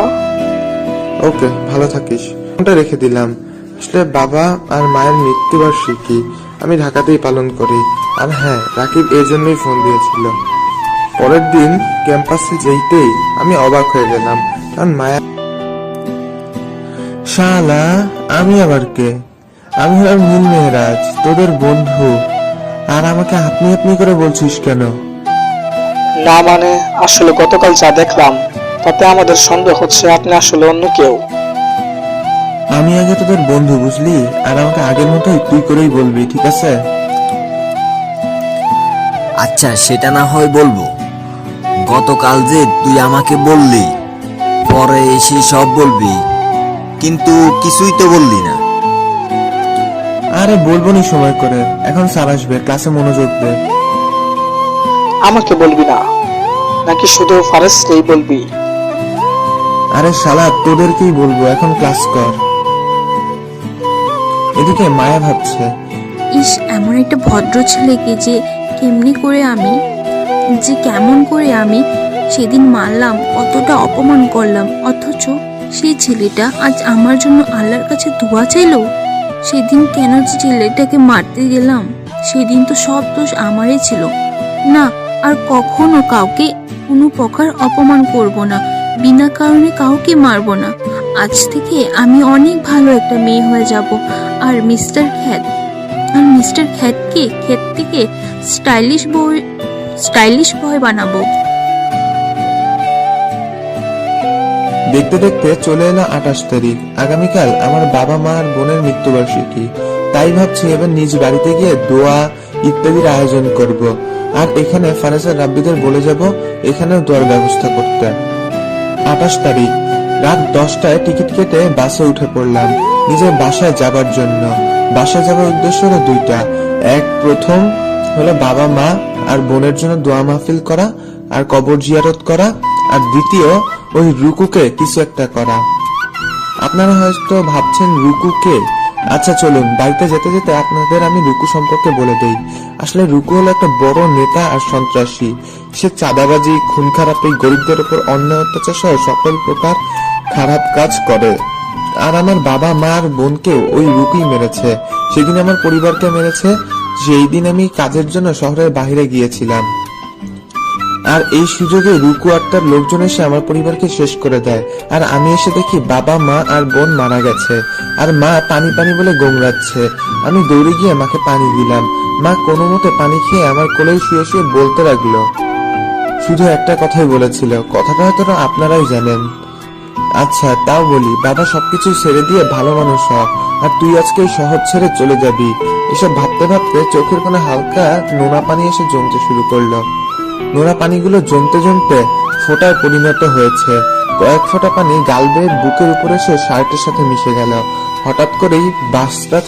ওকে, ভালো থাকিস। ফোনটা রেখে দিলাম। আসলে বাবা আর মায়ের মৃত্যুবার্ষিকী আমি ঢাকাতেই পালন করি। আর হ্যাঁ, রাকিব এর জন্যই ফোন দিয়েছিল। পরের দিন ক্যাম্পাসে যেতেই আমি অবাক হয়ে গেলাম, কারণ মায়া। শালা, আমি আবার কে? আমি হলাম নীল মেহরাজ, তোদের বন্ধু। আর আমাকে আপনি আপনি করে বলছিস কেন? না মানে, আসলে গতকাল যা দেখলাম তাতে আমাদের সন্দেহ হচ্ছে আপনি আসলে অন্য কেউ। আমি আগে তোদের বন্ধু, বুঝলি? আর আমাকে আগের মতোই তুই করেই বলবি, ঠিক আছে? আচ্ছা, সেটা না হয় বলবো। গতকাল যে তুই আমাকে বললি, পরে এসে সব বলবি, কিন্তু কিছুই তো বললি না। আরে বলবো নি সময় করে, এখন স্যার আসবে, ক্লাসে মনোযোগ দে। আমাকে বলবি না নাকি শুধু ফারেজকেই বলবি? আরে শালা, তোদেরকেই বলবো, এখন ক্লাস কর। এদিকে মায়া ভাবছে, ইস, এমন একটা ভদ্র ছেলেকে যে কেমন করে আমি সেদিন মারলাম, কতটা অপমান করলাম, অথচ সেই ছেলেটা আজ আমার জন্য আল্লাহর কাছে দোয়া চাইলো। সেদিন কেন যে ছেলেটাকে মারতে গেলাম, সেদিন তো সব দোষ আমারই ছিল। না, আর কখনো কাউকে কোনো প্রকার অপমান করব না, বিনা কারণে কাউকে মারবো না। আজ থেকে আমি অনেক ভালো একটা মেয়ে হয়ে যাব। আর মিস্টার খ্যাতকে ক্ষেত থেকে স্টাইলিশ বয় বানাবো। দেখতে দেখতে চলে এলো 28 তারিখ। আগামীকাল আমার বাবা মা আর বোনের মৃত্যুবার্ষিকী। তাই ভাবছি এবার নিজ বাড়িতে গিয়ে দোয়া ইত্যাদির আয়োজন করব। আর এখানে ফারাজার রাব্বিদের বলে যাব এখানেও দোয়ার ব্যবস্থা করতে। 28 তারিখ রাত 10টায় টিকিট কেটে বাসে উঠে পড়লাম নিজের বাসায় যাবার জন্য। বাসায় যাবার উদ্দেশ্য হলো দুইটা। এক, প্রথম হলো বাবা মা আর বোনের জন্য দোয়া মাহফিল করা আর কবর জিয়ারত করা, আর দ্বিতীয় ওই রুকুকে কিছু একটা করা। আপনারা হয়তো ভাবছেন রুকু কে? আচ্ছা চলুন, বাড়িতে যেতে যেতে আপনাদের আমি রুকু সম্পর্কে বলে দেই। আসলে রুকু হলো একটা বড় নেতা আর সন্ত্রাসী। সে চাঁদাবাজি, খুন খারাপি, গরিবদের উপর অন্যায় অত্যাচার সহ সকল প্রকার খারাপ কাজ করে। আর আমার বাবা মা আর বোনকেও ওই রুকুই মেরেছে। সেদিন আমার পরিবারকে মেরেছে, সেই দিন আমি কাজের জন্য শহরের বাইরে গিয়েছিলাম। আর এই সুযোগে রুকু আর তার লোকজন এসে আমার পরিবারকে শেষ করে দেয়। আর আমি এসে দেখি বাবা মা আর বোন মারা গেছে, আর মা পানি পানি বলে গোংড়াচ্ছে। আমি দৌড়ে গিয়ে মাকে পানি দিলাম। মা কোনো মতে পানি খেয়ে আমার কোলেই শুয়ে শুয়ে বলতে লাগলো, শুধু একটা কথাই বলেছিল, কথাটা হয়তো আপনারাই জানেন। আচ্ছা তাও বলি, বাবা সবকিছু ছেড়ে দিয়ে ভালো মানুষ হ, আর তুই আজকে এই শহর ছেড়ে চলে যাবি। এসব ভাবতে ভাবতে চোখের কোণে হালকা নোনা পানি এসে জমতে শুরু করলো। নোনা পানিগুলো জমতে জমতে ফোঁটায় পরিণত হয়েছে। কয়েক ফোঁটা পানি গাল বেয়ে বুকের উপরে এসে শার্টের সাথে মিশে গেল। হঠাৎ করেই বাসটা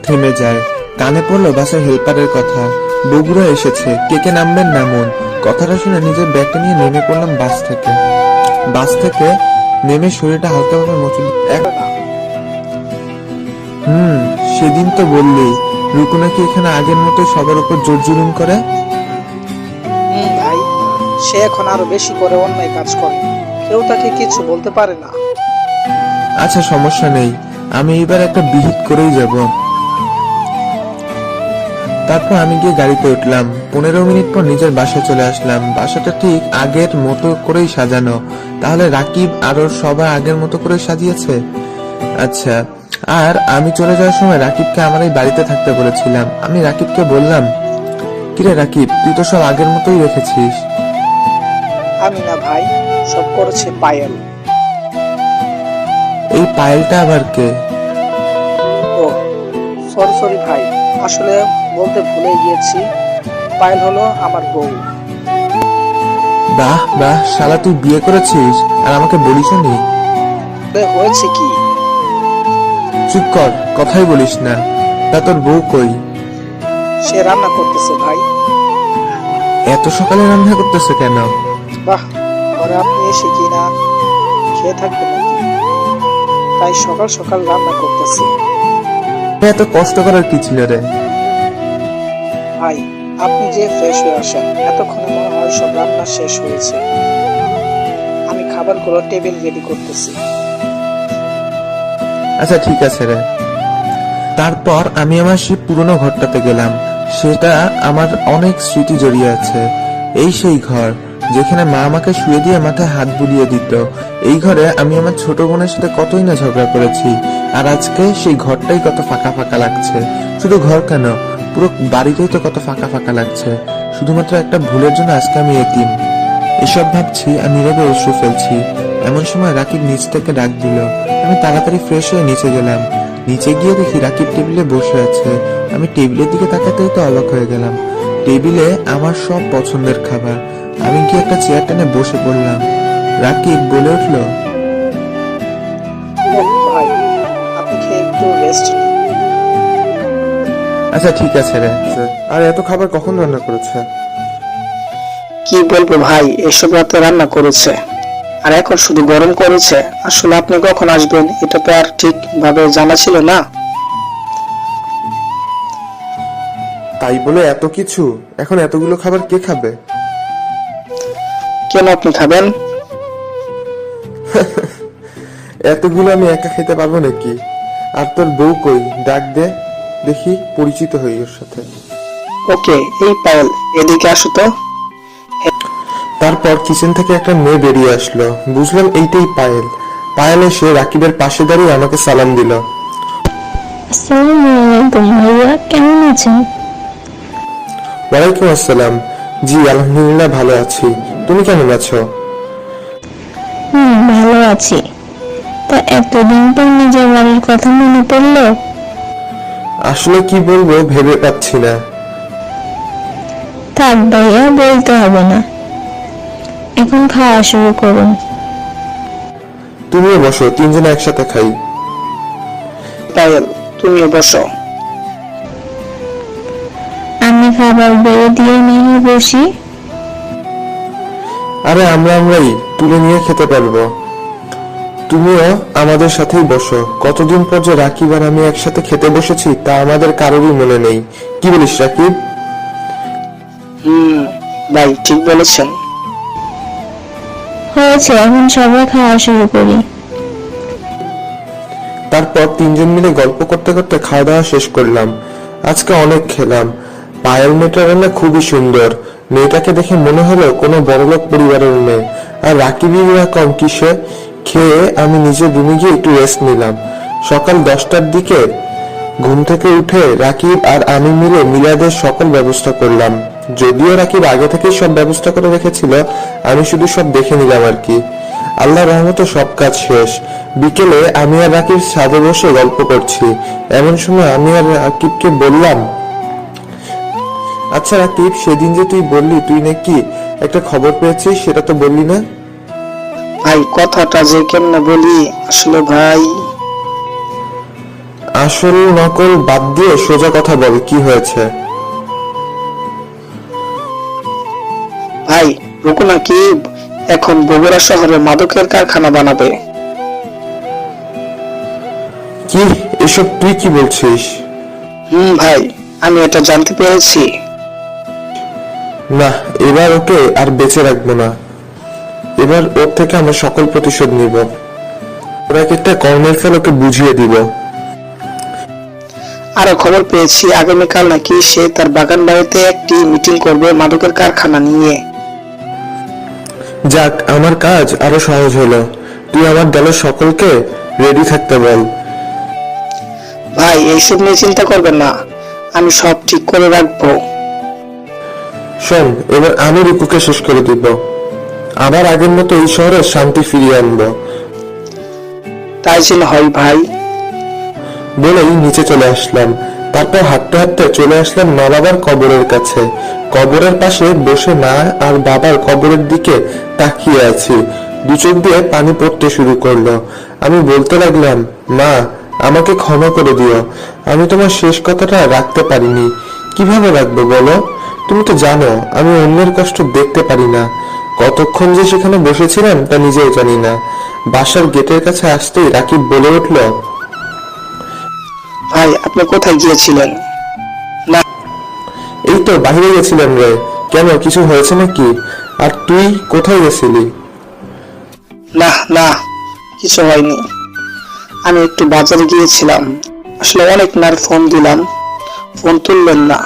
থেমে যায়। কানে পড়লো বাসের হেল্পারের কথা, বগুড়া এসেছে, কে কে নামবেন নামুন। কথাটা শুনে নিজের ব্যাগটা নিয়ে নেমে পড়লাম বাস থেকে নেমে শরীরটা হালকাভাবে মুছে। সেদিন তো বললি রুকু নাকি এখানে আগের মতো সবার উপর জোর জুলুম করে। ভাই, সে এখন আরো বেশি করে অন্যায় কাজ করে, কেউ তাকে কিছু বলতে পারে না। আচ্ছা সমস্যা নেই, আমি এবার একটা বিহিত করেই যাব। তারপর আমি গিয়ে গাড়িতে উঠলাম। 15 মিনিট পর নিজের বাসায় চলে আসলাম। বাসাটা ঠিক আগের মতো করেই সাজানো। তাহলে রাকিব আরো সবাই আগের মতো করে সাজিয়েছে? আচ্ছা, আর আমি চলে যাওয়ার সময় রাকিবকে আমার এই বাড়িতে থাকতে বলেছিলাম। আমি রাকিবকে বললাম, কিরে রাকিব, তুই তো সব আগের মতোই রেখেছিস। আমি না ভাই, সব করেছে পায়েল। এই পায়েলটা আবার কে? ও সরি ভাই, আসলে বলতে ভুলে গিয়েছি, পায়েল হলো আমার বউ। বাহ বাহ, শালা তুই বিয়ে করেছিস আর আমাকে বলিসনি? হয়েছে কি? চুপ কর, কথাই বলিস না। তা তোর বউ কই? সে রান্না করতেছে ভাই। এত সকালে রান্না করতেছে কেন? বাহ, ঘরে আপনি এসে কি না খেয়ে থাকবেন নাকি? তাই সকাল সকাল রান্না করতেছে। এত কষ্ট করার কি ছিল রে? ভাই আপনি যে ফ্রেশ হয়ে আসেন, এতক্ষণে মনে হয় সব রান্না শেষ হয়েছে। আমি খাবারগুলো টেবিল রেডি করতেছি। আচ্ছা ঠিক আছে রে। তারপর আমি আমার সেই পুরনো ঘরটাতে গেলাম। সেটা আমার অনেক স্মৃতি জড়িয়ে আছে। এই সেই ঘর যেখানে মা আমাকে শুয়ে দিয়ে মাথায় হাত বুলিয়ে দিত। এই ঘরে আমি আমার ছোট বোনের সাথে কতই না ঝগড়া করেছি। আর আজকে সেই ঘরটাই কত ফাঁকা ফাঁকা লাগছে। শুধু ঘর কেন, পুরো বাড়িতেই তো কত ফাঁকা ফাঁকা লাগছে। শুধুমাত্র একটা ভুলের জন্য আজকে আমি এতিম। এসব ভাবছি আর নীরবে অশ্রু ফেলছি। এমন সময় রাকিব নিচ থেকে ডাক দিল। আমি তাড়াতাড়ি ফ্রেশ হয়ে নিচে গেলাম। নিচে গিয়ে দেখি রাকিব টেবিলে বসে আছে। আমি টেবিলের দিকে তাকাতেই তো অবাক হয়ে গেলাম। টেবিলে আমার সব পছন্দের খাবার। আমি গিয়ে একটা চেয়ার টেনে বসে পড়লাম। রাকিব বলে উঠল, ওহ ভাই, আপনি খেয়ে একটু রেস্ট নিন। আচ্ছা ঠিক আছে রে। আর এত খাবার কখন রান্না করেছে? কি বলবো ভাই, এসব রাতে রান্না করেছে আর এখন শুধু গরম করেছে। আসলে আপনি কখন আসবেন এটা তো আর ঠিক ভাবে জানা ছিল না। তাই বলে এত কিছু? এখন এতগুলো খাবার কে খাবে? কেন, আপনি খাবেন? এতগুলো আমি একা খেতে পারবো নাকি? আর তোর বউ কই? ডাক দে দেখি, পরিচিত হই ওর সাথে। ওকে, এই পায়েল, এদিকে আসো তো। তারপর কিচেন থেকে একটা মেয়ে বেরিয়ে আসলো। বুঝলাম এইটাই পায়েল। পায়েল এসে রাকিবের পাশে দাঁড়িয়ে আমাকে সালাম দিল। আসসালামু আলাইকুম ভাইয়া, কেমন আছেন? ওয়ালাইকুম আসসালাম। জি আলহামদুলিল্লাহ ভালো আছি। তুমি কেমন আছো? ভালো আছি। তা এতদিন পর নিজের বাড়ির কথা মনে পড়লো? আসলে কি বলবো ভেবে পাচ্ছি না। থাক ভাইয়া, বলতে হবে না। এখন খাওয়া শুরু করুন। তুমিও বসো, তিনজনে একসাথে খাই। পায়েল, তুমিও বসো। আমি খাবার বেড়ে দিয়ে নিয়ে বসি। আরে আমরাই তুলে নিয়ে খেতে পারবো। তুমিও আমাদের সাথেই বসো। কতদিন পর যে রাকিব আর আমি একসাথে খেতে বসেছি তা আমাদের কারোরই মনে নেই। কি বলিস রাকিব? ভাই ঠিক বলেছেন। হয়েছে, এখন সবাই খাওয়া শুরু করি। তারপর তিনজন মিলে গল্প করতে করতে খাওয়া দাওয়া শেষ করলাম। আজকে অনেক খেলাম। পায়েল মেয়েটার রান্না খুবই সুন্দর। মেয়েটাকে দেখে মনে হলো কোনো বড়লোক পরিবারের মেয়ে। আর রাকিবই কম কিসে। খেয়ে আমি নিজের রুমে গিয়ে একটু রেস্ট নিলাম। সকাল 10টার দিকে ঘুম থেকে উঠে রাকিব আর আমি মিলে মিলাদের সকল ব্যবস্থা করলাম। যদিও রাকিব আগে থেকেই সব ব্যবস্থা করে রেখেছিল, আমি শুধু সব দেখে নিলাম আর কি। আল্লাহ রহমতে সব কাজ শেষ। বিকেলে আমি আর রাকিব ছাদে বসে গল্প করছি। এমন সময় আমি আর রাকিবকে বললাম, আচ্ছা রাকিব, সেদিন যে তুই বললি তুই নাকি একটা খবর পেয়েছিস, সেটা তো বললি না? ভাই কথাটা যে কেমনে বলি, আসলে ভাই। আসল নকল বাদ দিয়ে সোজা কথা বল, কি হয়েছে? ভাই রুকু নাকি এখন বগুড়া শহরে মাদকের কারখানা বানাবে। কি এসব তুই কি বলছিস? ভাই, আমি এটা জানতে পেরেছি। না, এবার ওকে আর বেঁচে রাখবো না। এবার ওর থেকে আমরা সকল প্রতিশোধ নিব। ওর একটা কর্মের ফল ওকে বুঝিয়ে দিব। আরো খবর পেয়েছি আগামীকাল নাকি সে তার বাগান বাড়িতে একটি মিটিং করবে মাদকের কারখানা নিয়ে। যাক, আমার কাজ আরো সহজ হলো। তুই আমার দলের সকলকে রেডি থাকতে বল। ভাই এইসব নিয়ে চিন্তা করবেন না, আমি সব ঠিক করে রাখবো। শোন, এবার আমি রূপুকে শেষ করে দিব, আবার আগের মতো এই শহরে শান্তি ফিরিয়ে আনবো। তাই যেন হয় ভাই। বলেই নিচে চলে আসলাম। তারপর হাঁটতে হাঁটতে চলে আসলাম মা বাবার কবরের কাছে। কবরের পাশে বসে মা আর বাবার কবরের দিকে তাকিয়ে আছি। দু চোখ দিয়ে পানি পড়তে শুরু করলো। আমি বলতে লাগলাম, মা, আমাকে ক্ষমা করে দিও, আমি তোমার শেষ কথাটা রাখতে পারিনি। কিভাবে রাখবো বলো? তুমি তো জানো আমি অন্যের কষ্ট দেখতে পারি না। কতক্ষণ যে সেখানে বসেছিলাম তা নিজেও জানি না। বাসার গেটের কাছে আসতেই রাকিব বলে উঠল, ভাই আপনি কোথায় গিয়েছিলেন? না, এই তো বাইরে গেছিলাম রে। কেন, কিছু হয়েছে নাকি? আর তুই কোথায় গেছিলি? না না, কিছু হয়নি। আমি একটু বাজারে গিয়েছিলাম। আসলে অনেক নার ফোন দিলাম, ফোন তুললেন না,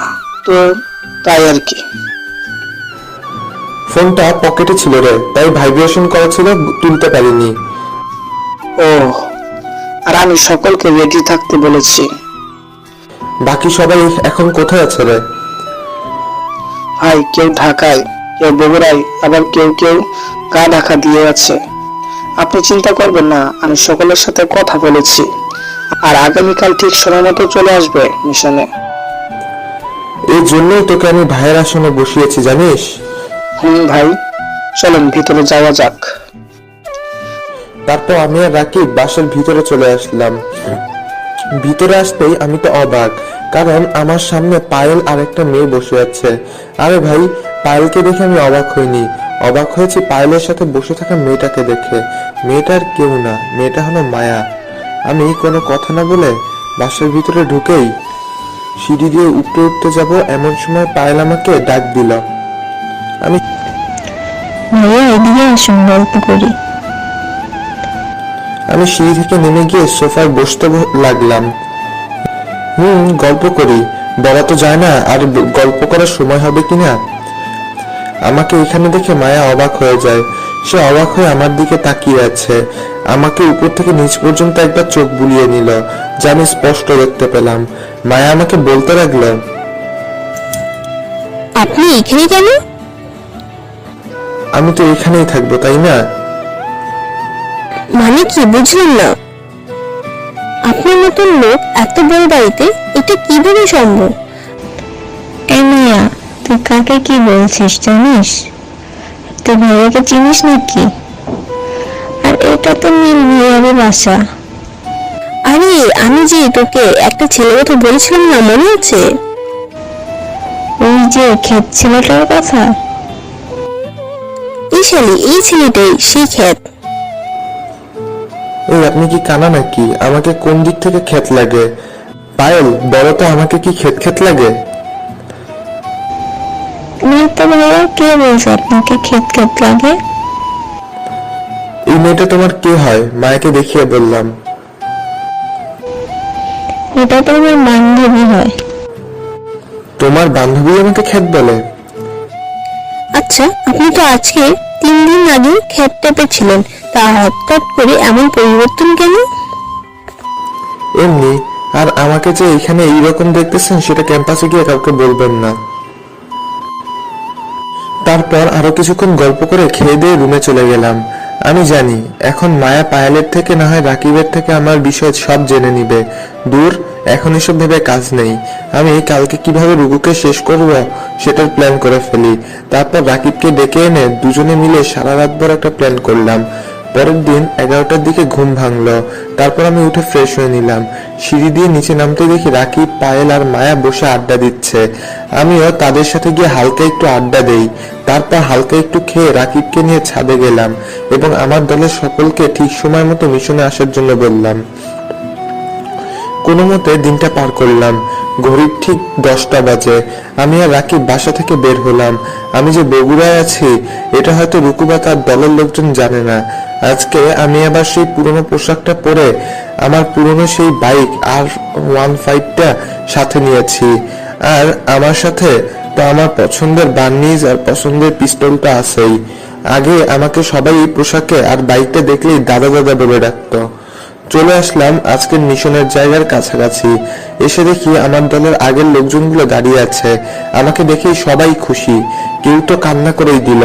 তো তাই আর কি। ফোনটা পকেটে ছিল রে, তাই ভাইব্রেশন করা ছিল, তুলতে পারিনি। ও, আর আমি সকলকে রেডি থাকতে বলেছি। বাকি সবাই এখন কোথায় আছে রে? ভাই কেউ ঢাকায়, কেউ বগুড়ায়, আবার কেউ কেউ গা ঢাকা দিয়ে আছে। আপনি চিন্তা করবেন না, আমি সকলের সাথে কথা বলেছি, আর আগামীকাল ঠিক সময় মতো চলে আসবে মিশনে। এই জন্যই তোকে আমি ভাইয়ের আসনে বসিয়েছি, জানিস? ভাই, চলেন ভিতরে যাওয়া যাক। তারপর আমি আর রাকিব বাসার ভিতরে চলে আসলাম। ভিতরে আসতেই আমি তো অবাক, কারণ আমার সামনে পায়েল আর একটা মেয়ে বসে আছে। আরে ভাই, পায়েলকে দেখে আমি অবাক হইনি, অবাক হয়েছি পায়েলের সাথে বসে থাকা মেয়েটাকে দেখে। মেয়েটার কেউ না, মেয়েটা হলো মায়া। আমি কোনো কথা না বলে বাসার ভিতরে ঢুকেই সিঁড়ি দিয়ে উঠতে উঠতে যাব, এমন সময় পায়েল আমাকে ডাক দিল। আমি ভাইয়া এদিকে আসুন, গল্প করি। আমি সিঁড়ি থেকে নেমে গিয়ে সোফায় বসতে লাগলাম। গল্প করি, বলা তো যায় না আর গল্প করার সময় হবে কিনা। আমাকে এখানে দেখে মায়া অবাক হয়ে যায়। সে অবাক হয়ে আমার দিকে তাকিয়ে আছে। আমাকে উপর থেকে নিচ পর্যন্ত একবার চোখ বুলিয়ে নিল, যা আমি স্পষ্ট দেখতে পেলাম। মায়া আমাকে বলতে লাগলো, আপনি এখানে কেন? আমি তো এখানেই থাকবো, তাই না? মানে কি বুঝলাম না। আপনার মতন লোক এত বড় বাড়িতে, এটা কিভাবে সম্ভব? এই মিয়া, তুই কাকে কি বলছিস জানিস? তুই ভাইয়াকে চিনিস নাকি? আর এটা তো নীল ভাইয়ারই বাসা। আরে আমি যে তোকে একটা ছেলের কথা বলেছিলাম না, মনে আছে? ওই যে ক্ষেত ছেলেটার কথা। এই শালি, এই ছেলেটাই সেই ক্ষেত। এই আপনি কি কানা নাকি? আমাকে কোন দিক থেকে ক্ষেত লাগে? পায়েল, বলো তো আমাকে কি ক্ষেত ক্ষেত লাগে? না তো ভাইয়া, কে বলছে আপনাকে ক্ষেত ক্ষেত লাগে? এই মেয়েটা তোমার কে হয়? মায়াকে দেখিয়ে বললাম। এটা তো আমার বান্ধবী হয়। তোমার বান্ধবী আমাকে ক্ষেত বলে? আচ্ছা, আপনি তো আজকে 3 দিন আগে ক্ষেত টাপে ছিলেন, তা হঠাৎ করে এমন পরিবর্তন কেন? এমনি। আর আমাকে যে এখানে এইরকম দেখতেছেন সেটা ক্যাম্পাসে গিয়ে কাউকে বলবেন না। তারপর আরো কিছুক্ষণ গল্প করে খেয়ে দিয়ে রুমে চলে গেলাম। আমি জানি এখন মায়া পায়েলের থেকে না হয় রাকিবের থেকে আমার বিষয় সব জেনে নিবে। দূর, এখন এসব ভেবে কাজ নেই। আমি কালকে কিভাবে রুকুকে শেষ করব সেটার প্ল্যান করে ফেলি। তারপর রাকিবকে ডেকে এনে দুজনে মিলে সারা রাতভর একটা প্ল্যান করলাম। পরের দিন 11টার দিকে ঘুম ভাঙলো। তারপর আমি উঠে ফ্রেশ হয়ে নিলাম। সিঁড়ি দিয়ে নিচে নামতে দেখি রাকিব, পায়েল আর মায়া বসে আড্ডা দিচ্ছে। আমিও তাদের সাথে গিয়ে হালকা একটু আড্ডা দেই। তারপর হালকা একটু খেয়ে রাকিবকে নিয়ে ছাদে গেলাম এবং আমার দলের সকলকে ঠিক সময় মতো মিশনে আসার জন্য বললাম। কোনো মতে দিনটা পার করলাম। ঘড়ির ঠিক 10টা বাজে। আমি আর রাকিব বাসা থেকে বের হলাম। আমি যে বগুড়ায় আছি এটা হয়তো রুকু বা তার দলের লোকজন জানে না। আজকে আমি আবার সেই পুরনো পোশাকটা পরে আমার পুরনো সেই বাইক R15টা সাথে নিয়েছি। আর আমার সাথে তো আমার পছন্দের বার্নিজ আর পছন্দের পিস্তলটা আছেই। আগে আমাকে সবাই এই পোশাকে আর বাইকটা দেখলেই দাদা দাদা বলে ডাকতো। চলে আসলাম আজকের মিশনের জায়গার কাছাকাছি। এসে দেখি আমার দলের আগের লোকজনগুলো দাঁড়িয়ে আছে। আমাকে দেখেই সবাই খুশি, কেউ তো কান্না করেই দিল।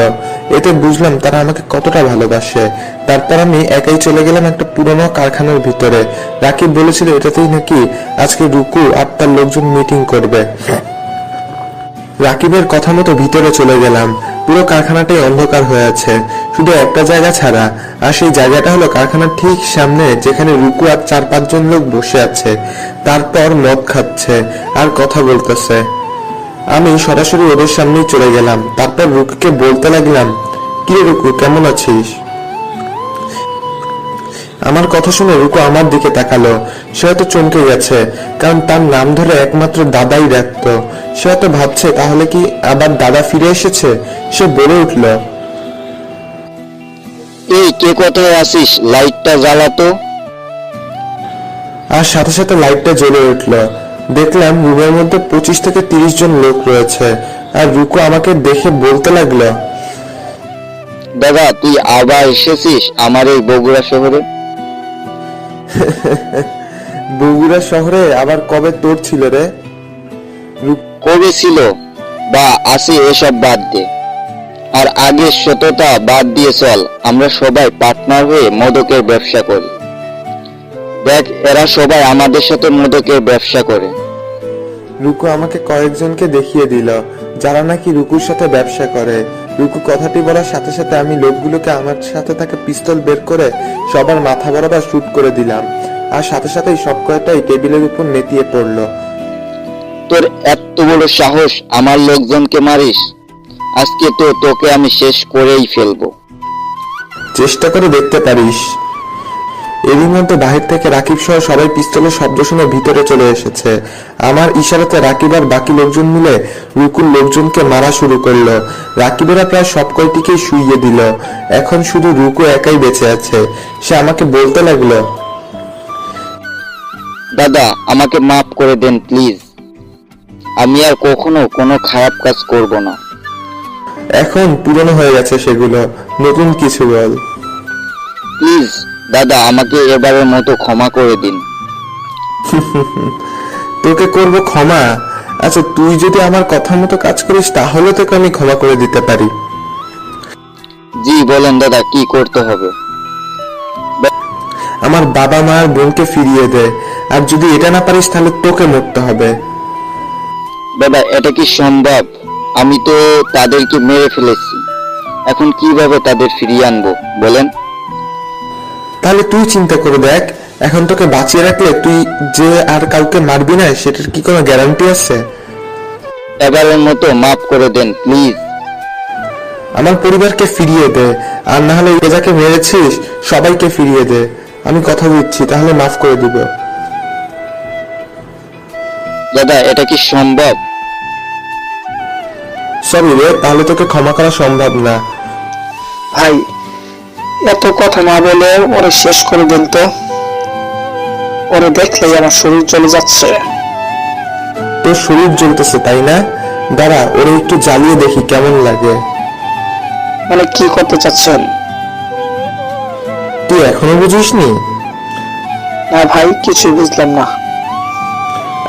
এতে বুঝলাম তারা আমাকে কতটা ভালোবাসে। তারপর আমি একাই চলে গেলাম একটা পুরোনো কারখানার ভিতরে। রাকিব বলেছিল এটাতেই নাকি আজকে রুকু আর তার লোকজন মিটিং করবে। রাকিবের কথা মতো ভিতরে চলে গেলাম। পুরো কারখানাটাই অন্ধকার হয়ে আছে, শুধু একটা জায়গা ছাড়া, আর সেই জায়গাটা হলো কারখানার ঠিক সামনে, যেখানে রুকু আর 4-5 জন লোক বসে আছে। তারপর মদ খাচ্ছে আর কথা বলতেছে। আমি সরাসরি ওদের সামনেই চলে গেলাম। তারপর রুকুকে বলতে লাগলাম, কি রে রুকু, কেমন আছিস? আমার কথা শুনে রুকু আমার দিকে তাকালো। সে হয়তো চমকে গেছে, কারণ তার নাম ধরে একমাত্র দাদাই ডাকতো। সে হয়তো ভাবছে তাহলে কি আবার দাদা ফিরে এসেছে। সে বলে উঠল, এই কে কোথায় আসিস, লাইটটা জ্বালাতো। আর সাথে সাথে লাইটটা জ্বলে উঠল। দেখলাম রুমের মধ্যে 25 থেকে 30 জন লোক রয়েছে। আর রুকু আমাকে দেখে বলতে লাগলো, দাদা তুই আবার এসেছিস আমার এই বগুড়া শহরে। বগুড়া শহরে আবার কবে তোর ছিল রে? কবে ছিল বা আছে এসব বাদ দে, আর আগের সততা বাদ দিয়ে চল, আমরা সবাই পার্টনার হয়ে মদকের ব্যবসা করি। দেখ এরা সবাই আমাদের সাথে মদকের ব্যবসা করে। রুকু আমাকে কয়েকজনকে দেখিয়ে দিল যারা নাকি রুকুর সাথে ব্যবসা করে। রুকু কথাটি বলার সাথে সাথে আমি লোকগুলোকে আমার সাথে থাকা পিস্তল বের করে সবার মাথা বরাবর শুট করে দিলাম। আর সাথে সাথেই সব কয়টাই টেবিলের উপর নেতিয়ে পড়লো। তোর এত বড় সাহস, আমার লোকজনকে মারিস? আজকে তো তোকে আমি শেষ করেই ফেলবো। চেষ্টা করে দেখতে পারিস। এরই মধ্যে বাহির থেকে রাকিব সহ সবাই পিস্তলের শব্দ শুনে ভিতরে চলে এসেছে। আমার ইশারাতে রাকিব আর বাকি লোকজন মিলে রুকুর লোকজনকে মারা শুরু করলো। রাকিবেরা প্রায় সব কয়টিকেই শুইয়ে দিল। এখন শুধু রুকু একাই বেঁচে আছে। সে আমাকে বলতে লাগলো, দাদা আমাকে মাফ করে দেন প্লিজ, আমি আর কখনো কোনো খারাপ কাজ করব না। এখন পুরনো হয়ে গেছে সেগুলো, নতুন কিছু বল। প্লিজ দাদা আমাকে এবারের মতো ক্ষমা করে দিন। তোকে করব ক্ষমা? আচ্ছা তুই যদি আমার কথা মতো কাজ করিস তাহলে তোকে আমি ক্ষমা করে দিতে পারি। জি বলেন দাদা, কি করতে হবে? আমার বাবা মা আর বোনকে ফিরিয়ে দে, আর যদি এটা না পারিস তাহলে তোকে মরতে হবে। দাদা এটা কি সম্ভব? আমি তো তাদেরকে মেরে ফেলেছি, এখন কিভাবে তাদের ফিরিয়ে আনবো বলেন? তাহলে তুই চিন্তা করে দেখ, এখন তোকে বাঁচিয়ে রাখলে তুই যে আর কাউকে মারবি না সেটার কি কোনো গ্যারান্টি আছে? এবারের মতো মাফ করে দেন প্লিজ। আমার পরিবারকে ফিরিয়ে দে, আর না হলে এ যাকে মেরেছিস সবাইকে ফিরিয়ে দে। আমি কথা দিচ্ছি, তাহলে মাফ করে দিব। দাদা এটা কি সম্ভব? সরি রে, তাহলে তোকে ক্ষমা করা সম্ভব না। ভাই এত কথা না বলে ওরে শেষ করে দেন তো, ওরে দেখলেই আমার শরীর চলে যাচ্ছে। তোর শরীর জ্বলতেছে তাই না? দাঁড়া ওরে একটু জ্বালিয়ে দেখি কেমন লাগে। মানে কি করতে চাচ্ছেন? তুই এখনো বুঝিসনি? না ভাই কিছুই বুঝলাম না।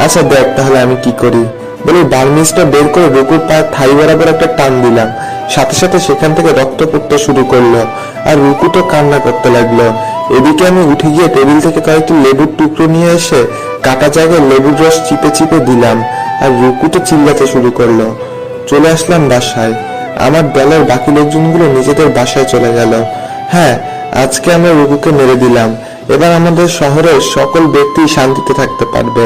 আচ্ছা দেখ তাহলে আমি কি করি। বলে বার্মিজটা বের করে রুকুর পায়ের ঠাই বরাবর একটা টান দিলাম। সাথে সাথে সেখান থেকে রক্ত পড়তে শুরু করলো, আর রুকু তো কান্না করতে লাগলো। এদিকে আমি উঠে গিয়ে টেবিল থেকে কয়েকটি লেবুর টুকরো নিয়ে এসে কাটা জায়গায় লেবুর রস চিপে চিপে দিলাম, আর রুকু তো চিল্লাতে শুরু করলো। চলে আসলাম বাসায়। আমার দলের বাকি লোকজনগুলো নিজেদের বাসায় চলে গেল। হ্যাঁ, আজকে আমরা রুকুকে মেরে দিলাম। এবার আমাদের শহরের সকল ব্যক্তি শান্তিতে থাকতে পারবে।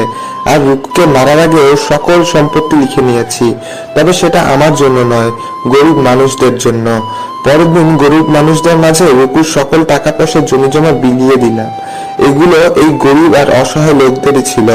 আর রুকুকে মারার আগে ওর সকল সম্পত্তি লিখে নিয়েছি, তবে সেটা আমার জন্য নয়, গরিব মানুষদের জন্য। পরের দিন গরিব মানুষদের মাঝে রুকুর সকল টাকা পয়সা জমি জমা বিলিয়ে দিলাম। এগুলো এই গরিব আর অসহায় লোকদেরই ছিল।